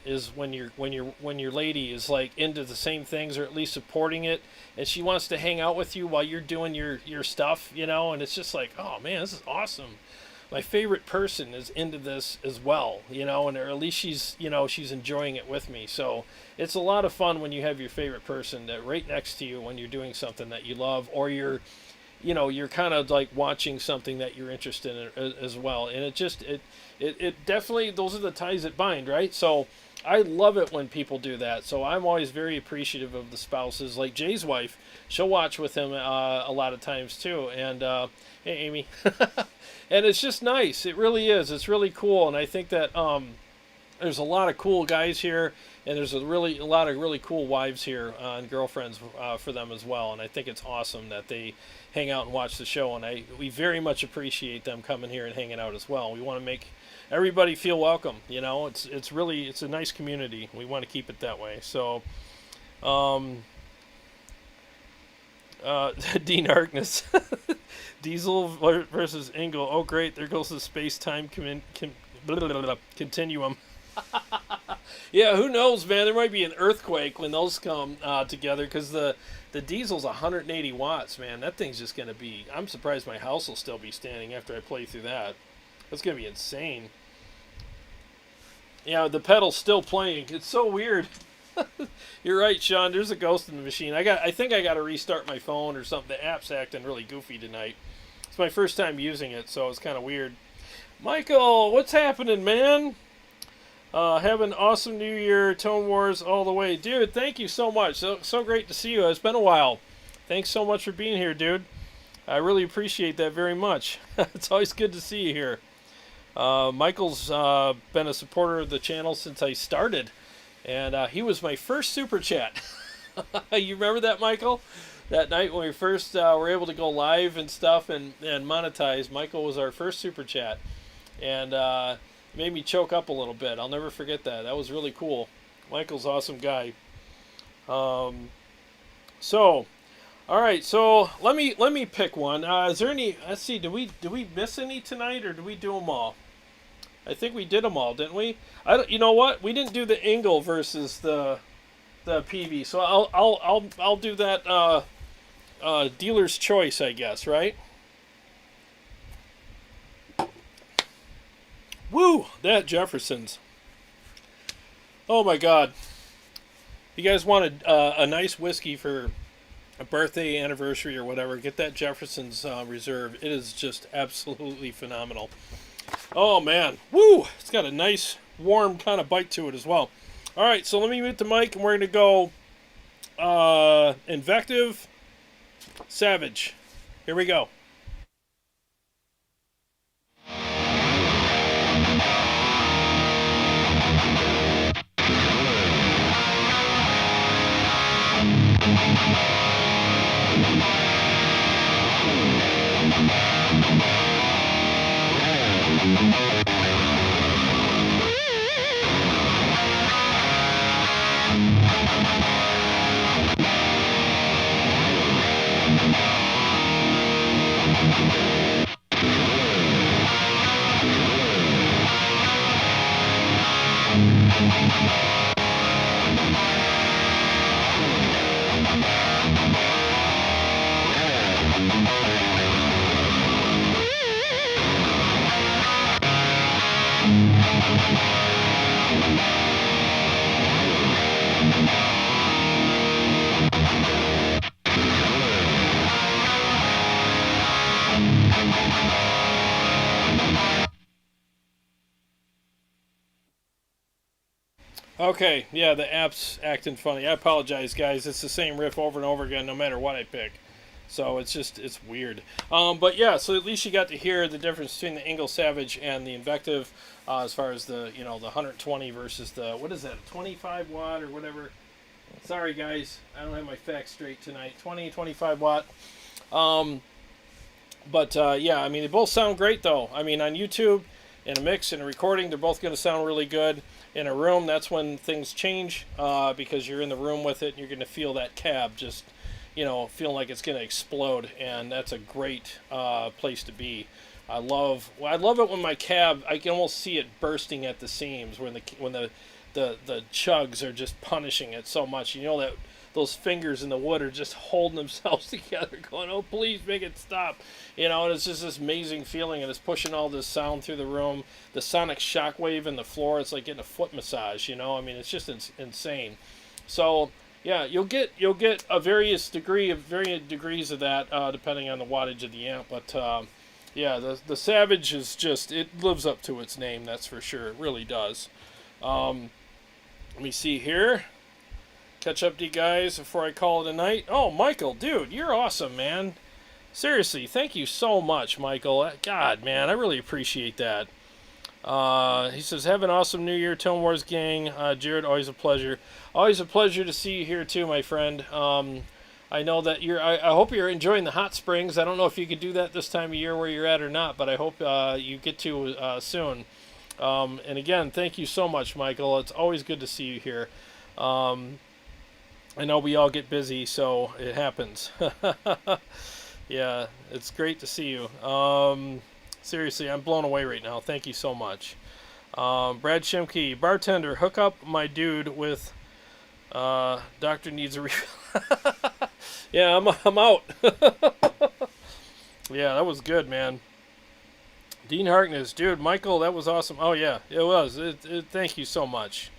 your lady is like into the same things, or at least supporting it, and she wants to hang out with you while you're doing your stuff, you know. And it's just like, oh man, this is awesome. My favorite person is into this as well, you know, and or at least she's enjoying it with me. So it's a lot of fun when you have your favorite person that right next to you when you're doing something that you love, or you're kind of like watching something that you're interested in as well. And it definitely, those are the ties that bind, right? So I love it when people do that. So I'm always very appreciative of the spouses. Like Jay's wife, she'll watch with him a lot of times too. And hey, Amy. And it's just nice. It really is. It's really cool. And I think that there's a lot of cool guys here, and there's a lot of really cool wives here and girlfriends for them as well. And I think it's awesome that they hang out and watch the show. And we very much appreciate them coming here and hanging out as well. We want to make everybody feel welcome. You know, it's a nice community. We want to keep it that way. So, Dean Harkness. Diesel versus Engl. Oh, great. There goes the space-time continuum. Yeah, who knows, man? There might be an earthquake when those come together, because the diesel's 180 watts, man. That thing's just going to be... I'm surprised my house will still be standing after I play through that. That's going to be insane. Yeah, the pedal's still playing. It's so weird. You're right, Sean. There's a ghost in the machine. I think I got to restart my phone or something. The app's acting really goofy tonight. It's my first time using it, so it's kind of weird. Michael, what's happening, man? Have an awesome New Year. Tone Wars all the way. Dude, thank you so much. So great to see you. It's been a while. Thanks so much for being here, dude. I really appreciate that very much. It's always good to see you here. Michael's been a supporter of the channel since I started. And he was my first super chat. You remember that, Michael? That night when we first were able to go live and stuff and monetize, Michael was our first super chat. And made me choke up a little bit. I'll never forget that. That was really cool. Michael's an awesome guy. So, all right. So let me pick one. Is there any? Let's see. Did we miss any tonight, or did we do them all? I think we did them all, didn't we? You know what? We didn't do the Engl versus the Peavey, so I'll do that dealer's choice, I guess, right? Woo! That Jefferson's. Oh my God! You guys wanted a nice whiskey for a birthday, anniversary, or whatever? Get that Jefferson's Reserve. It is just absolutely phenomenal. Oh man, woo! It's got a nice, warm kind of bite to it as well. All right, so let me mute the mic, and we're gonna go Invective Savage. Here we go. Okay, yeah, the app's acting funny. I apologize, guys. It's the same riff over and over again, no matter what I pick. So it's weird. But yeah, so at least you got to hear the difference between the Engl Savage and the Invective, as far as the the 120 versus the, what is that, 25 watt or whatever. Sorry, guys, I don't have my facts straight tonight. 25 watt. Yeah, I mean, they both sound great though. I mean, on YouTube, in a mix, in a recording, they're both going to sound really good. In a room, that's when things change, because you're in the room with it and you're going to feel that cab just, feeling like it's going to explode, and that's a great place to be. I love it when my cab, I can almost see it bursting at the seams when the chugs are just punishing it so much. You know that those fingers in the wood are just holding themselves together, going, "Oh, please make it stop." And it's just this amazing feeling, and it's pushing all this sound through the room. The sonic shockwave in the floor, it's like getting a foot massage. I mean, it's just insane. So yeah, you'll get a various degrees of that, depending on the wattage of the amp. But yeah, the Savage is just, it lives up to its name, that's for sure. It really does. Let me see here. Catch up to you guys before I call it a night. Oh, Michael, dude, you're awesome, man. Seriously, thank you so much, Michael. God, man, I really appreciate that. He says, have an awesome New Year, Tone Wars gang. Jarrod, always a pleasure. Always a pleasure to see you here too, my friend. I know that I hope you're enjoying the hot springs. I don't know if you could do that this time of year where you're at or not, but I hope you get to soon. And again, thank you so much, Michael. It's always good to see you here. I know we all get busy, so it happens. Yeah, it's great to see you. Seriously, I'm blown away right now. Thank you so much. Brad Shimke, bartender, hook up my dude with doctor needs a refill. Yeah, I'm out. Yeah, that was good, man. Dean Harkness, dude, Michael, that was awesome. Oh yeah, it was. Thank you so much.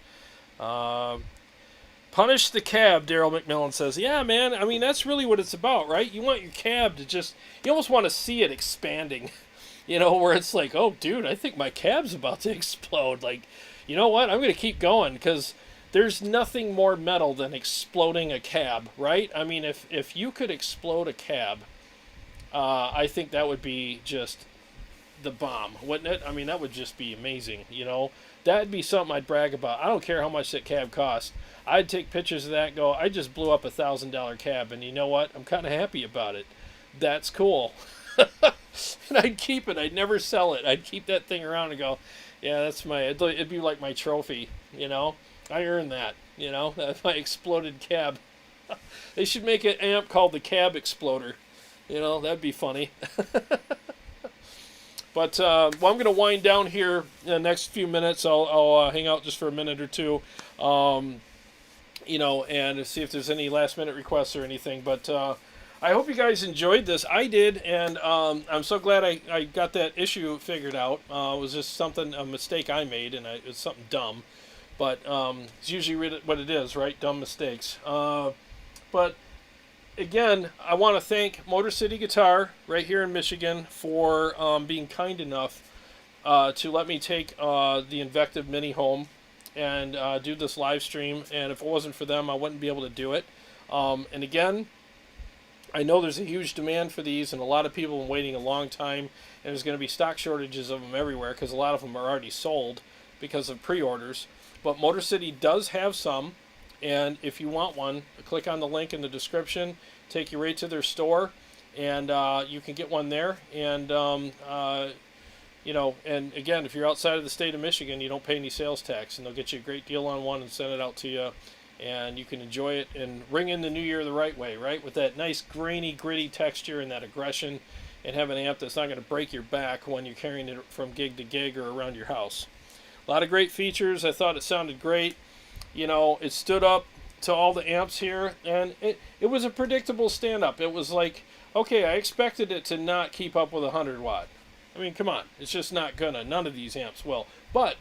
Punish the cab, Daryl McMillan says. Yeah, man, I mean, that's really what it's about, right? You want your cab to just, you almost want to see it expanding, where it's like, oh, dude, I think my cab's about to explode. Like, you know what? I'm going to keep going, because there's nothing more metal than exploding a cab, right? I mean, if you could explode a cab, I think that would be just the bomb, wouldn't it? I mean, that would just be amazing, That'd be something I'd brag about. I don't care how much that cab costs. I'd take pictures of that and go, I just blew up $1,000 cab, and you know what? I'm kind of happy about it. That's cool. And I'd keep it. I'd never sell it. I'd keep that thing around and go, yeah, that's it'd be like my trophy, I earned that, that's my exploded cab. They should make an amp called the Cab Exploder. That'd be funny. But well, I'm going to wind down here in the next few minutes. I'll hang out just for a minute or two, and see if there's any last-minute requests or anything. But I hope you guys enjoyed this. I did, and I'm so glad I got that issue figured out. It was just a mistake I made, and it was something dumb. But it's usually what it is, right? Dumb mistakes. But again, I want to thank Motor City Guitar right here in Michigan for being kind enough to let me take the Invective Mini home and do this live stream. And if it wasn't for them, I wouldn't be able to do it. And again, I know there's a huge demand for these, and a lot of people have been waiting a long time, and there's going to be stock shortages of them everywhere because a lot of them are already sold because of pre-orders. But Motor City does have some. And if you want one, click on the link in the description, take you right to their store, and you can get one there. And, and again, if you're outside of the state of Michigan, you don't pay any sales tax, and they'll get you a great deal on one and send it out to you. And you can enjoy it and ring in the new year the right way, right? With that nice grainy, gritty texture and that aggression, and have an amp that's not going to break your back when you're carrying it from gig to gig or around your house. A lot of great features. I thought it sounded great. It stood up to all the amps here, and it was a predictable stand-up. It was like, okay, I expected it to not keep up with 100 watt. I mean, come on. It's just not gonna. None of these amps will. But,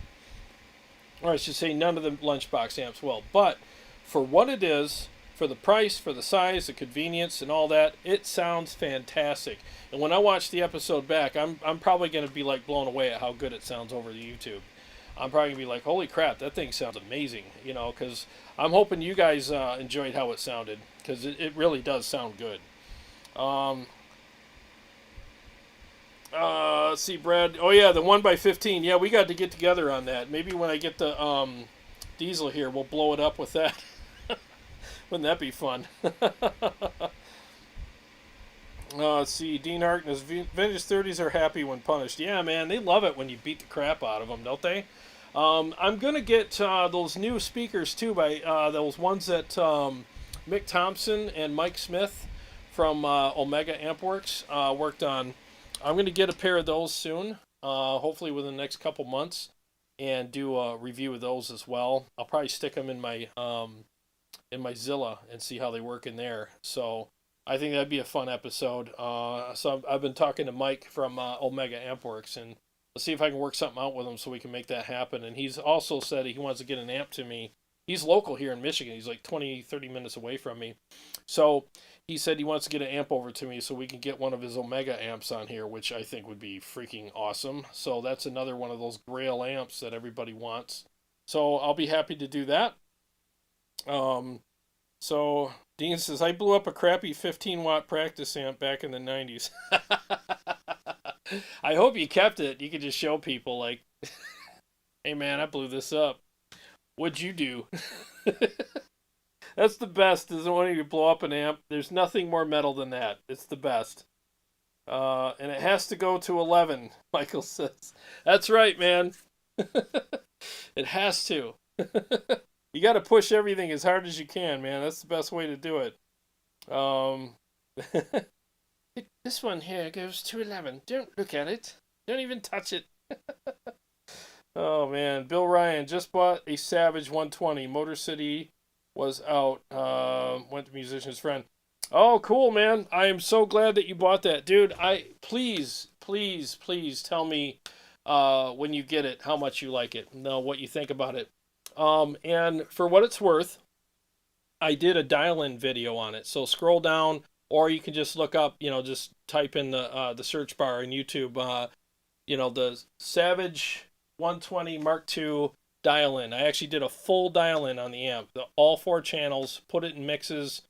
or I should say none of the lunchbox amps will. But for what it is, for the price, for the size, the convenience, and all that, it sounds fantastic. And when I watch the episode back, I'm probably going to be like blown away at how good it sounds over the YouTube. I'm probably going to be like, holy crap, that thing sounds amazing, you know, because I'm hoping you guys enjoyed how it sounded, because it really does sound good. Let's see, Brad. Oh, yeah, the 1x15. Yeah, we got to get together on that. Maybe when I get the diesel here, we'll blow it up with that. Wouldn't that be fun? Let's see. Dean Harkness. Vintage 30s are happy when punished. Yeah, man, they love it when you beat the crap out of them, don't they? I'm going to get those new speakers, too, by those ones that Mick Thompson and Mike Smith from Omega Ampworks worked on. I'm going to get a pair of those soon, hopefully within the next couple months, and do a review of those as well. I'll probably stick them in my Zilla and see how they work in there. So I think that'd be a fun episode. So I've been talking to Mike from Omega Ampworks, and let's see if I can work something out with him so we can make that happen. And he's also said he wants to get an amp to me. He's local here in Michigan. He's like 20, 30 minutes away from me. So he said he wants to get an amp over to me so we can get one of his Omega amps on here, which I think would be freaking awesome. So that's another one of those grail amps that everybody wants. So I'll be happy to do that. So Dean says, I blew up a crappy 15-watt practice amp back in the 90s. I hope you kept it. You could just show people, like, hey, man, I blew this up. What'd you do? That's the best, is when you blow up an amp. There's nothing more metal than that. It's the best. And it has to go to 11, Michael says. That's right, man. It has to. You got to push everything as hard as you can, man. That's the best way to do it. This one here goes to 11. Don't look at it. Don't even touch it. Oh, man. Bill Ryan just bought a Savage 120. Motor City was out. Went to Musician's Friend. Oh, cool, man. I am so glad that you bought that. Dude, please tell me when you get it how much you like it. Know what you think about it. And for what it's worth, I did a dial-in video on it. So scroll down, or you can just look up, just type in the search bar in YouTube, the Savage 120 Mark II dial-in. I actually did a full dial-in on the amp, all 4 channels, put it in mixes.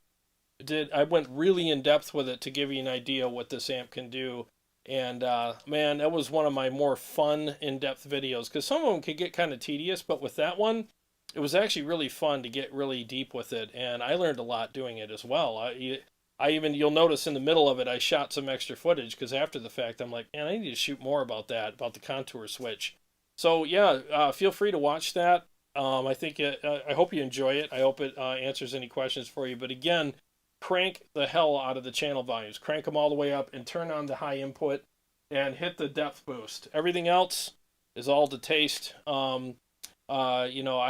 I went really in depth with it to give you an idea what this amp can do. And man, that was one of my more fun, in-depth videos, because some of them could get kind of tedious, but with that one, it was actually really fun to get really deep with it, and I learned a lot doing it as well. You'll notice in the middle of it, I shot some extra footage, because after the fact, I'm like, man, I need to shoot more about that, about the contour switch. So yeah, feel free to watch that. I hope you enjoy it. I hope it answers any questions for you. But again, crank the hell out of the channel volumes. Crank them all the way up and turn on the high input and hit the depth boost. Everything else is all to taste. I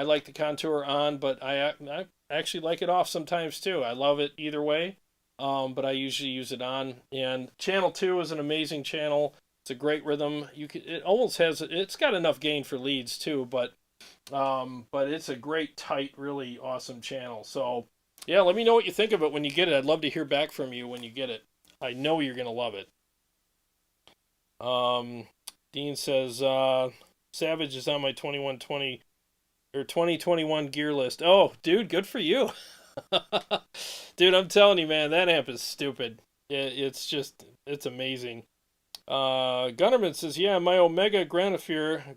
like the contour on, but I actually like it off sometimes too. I love it either way, but I usually use it on. And channel 2 is an amazing channel. It's a great rhythm. It's got enough gain for leads too, but it's a great, tight, really awesome channel. So yeah, let me know what you think of it when you get it. I'd love to hear back from you when you get it. I know you're gonna love it. Dean says Savage is on my 2021 gear list. Oh, dude, good for you. Dude, I'm telling you, man, that amp is stupid. It's amazing. Gunnerman says, yeah, my Omega Granifier,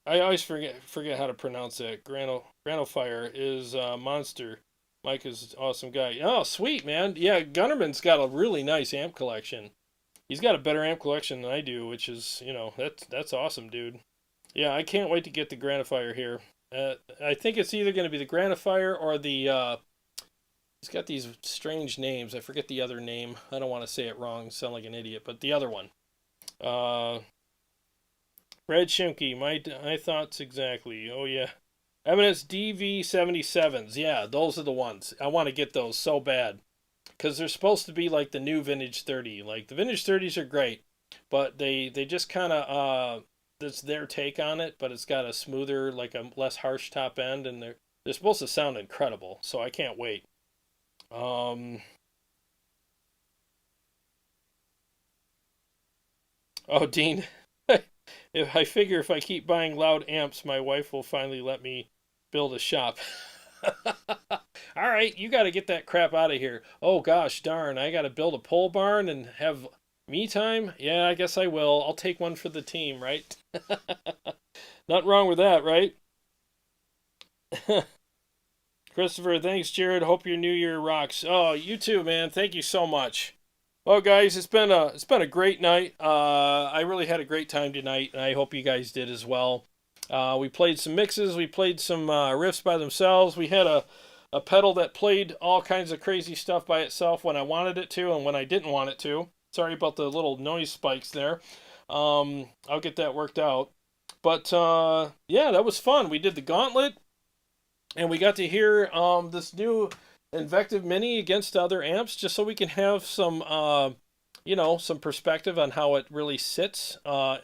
I always forget how to pronounce that. Granifier is monster. Mike is an awesome guy. Oh, sweet, man. Yeah, Gunnerman's got a really nice amp collection. He's got a better amp collection than I do, which is, that's awesome, dude. Yeah, I can't wait to get the Granifier here. I think it's either going to be the Granifier or the, he's got these strange names. I forget the other name. I don't want to say it wrong, sound like an idiot, but the other one. Red Shimke, my thoughts exactly. Oh, yeah. Eminence DV77s. Yeah, those are the ones. I want to get those so bad. Because they're supposed to be like the new Vintage 30. Like, the Vintage 30s are great, but they just kind of, it's their take on it, but it's got a smoother, like a less harsh top end, and they're They're supposed to sound incredible, so I can't wait. Oh, Dean, I figure if I keep buying loud amps, my wife will finally let me build a shop. All right, you got to get that crap out of here. Oh gosh, darn, I got to build a pole barn and have me time? Yeah, I guess I will. I'll take one for the team, right? Nothing wrong with that, right? Christopher, thanks, Jared. Hope your new year rocks. Oh, you too, man. Thank you so much. Well, guys, it's been a great night. I really had a great time tonight, and I hope you guys did as well. We played some mixes. We played some riffs by themselves. We had a pedal that played all kinds of crazy stuff by itself when I wanted it to and when I didn't want it to. Sorry about the little noise spikes there. I'll get that worked out. But, yeah, that was fun. We did the Gauntlet, and we got to hear this new Invective MINI against other amps, just so we can have some, some perspective on how it really sits, in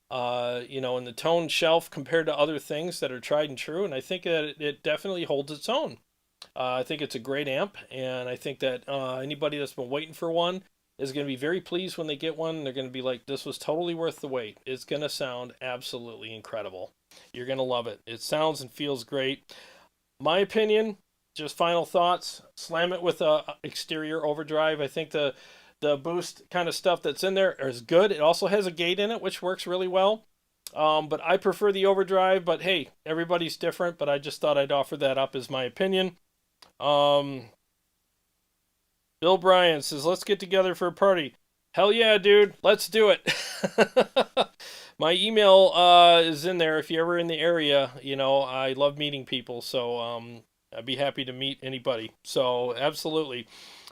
the tone shelf compared to other things that are tried and true. And I think that it definitely holds its own. I think it's a great amp, and I think that anybody that's been waiting for one is going to be very pleased when they get one. They're going to be like, this was totally worth the wait. It's going to sound absolutely incredible. You're going to love it. It sounds and feels great. My opinion, just final thoughts, slam it with a exterior overdrive. I think the boost kind of stuff that's in there is good. It also has a gate in it, which works really well. But I prefer the overdrive, but hey, everybody's different, but I just thought I'd offer that up as my opinion. Bill Bryan says, let's get together for a party. Hell yeah, dude. Let's do it. My email is in there if you're ever in the area. I love meeting people, so I'd be happy to meet anybody. So, absolutely.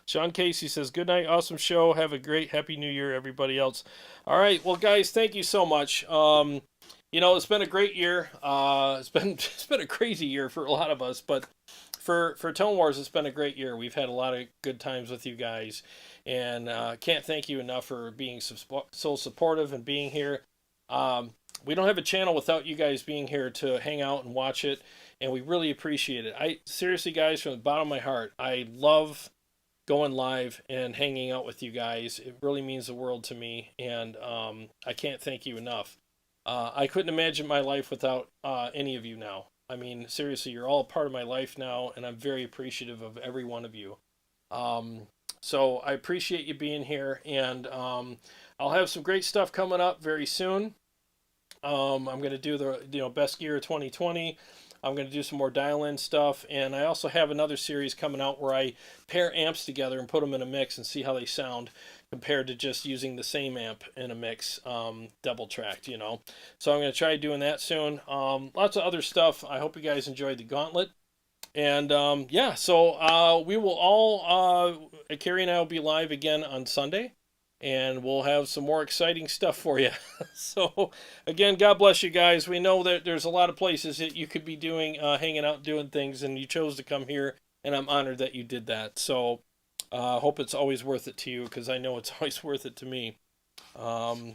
Sean Casey says, good night, awesome show. Have a great Happy New Year, everybody else. All right, well, guys, thank you so much. It's been a great year. It's been a crazy year for a lot of us, but for Tone Wars, it's been a great year. We've had a lot of good times with you guys, and can't thank you enough for being so supportive and being here. We don't have a channel without you guys being here to hang out and watch it, and we really appreciate it. I seriously, guys, from the bottom of my heart, I love going live and hanging out with you guys. It really means the world to me, and I can't thank you enough. I couldn't imagine my life without any of you now. I mean, seriously, you're all a part of my life now, and I'm very appreciative of every one of you. So I appreciate you being here, and I'll have some great stuff coming up very soon. I'm going to do the best gear of 2020. I'm going to do some more dial-in stuff, and I also have another series coming out where I pair amps together and put them in a mix and see how they sound compared to just using the same amp in a mix, double-tracked, So I'm going to try doing that soon. Lots of other stuff. I hope you guys enjoyed the Gauntlet. And, so we will all, Carrie and I will be live again on Sunday, and we'll have some more exciting stuff for you. So, again, God bless you guys. We know that there's a lot of places that you could be doing, hanging out, doing things, and you chose to come here, and I'm honored that you did that. So, hope it's always worth it to you, because I know it's always worth it to me.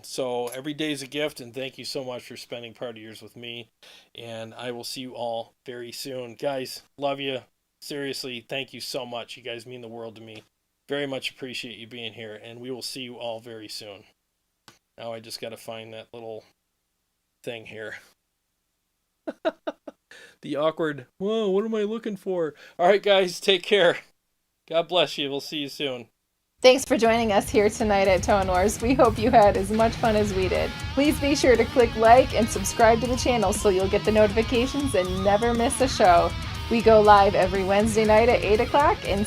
So, every day's a gift, and thank you so much for spending part of yours with me, and I will see you all very soon. Guys, love you. Seriously, thank you so much. You guys mean the world to me. Very much appreciate you being here, and we will see you all very soon. Now I just got to find that little thing here. The awkward, whoa, what am I looking for? All right, guys, take care. God bless you. We'll see you soon. Thanks for joining us here tonight at Tone Wars. We hope you had as much fun as we did. Please be sure to click like and subscribe to the channel so you'll get the notifications and never miss a show. We go live every Wednesday night at 8 o'clock and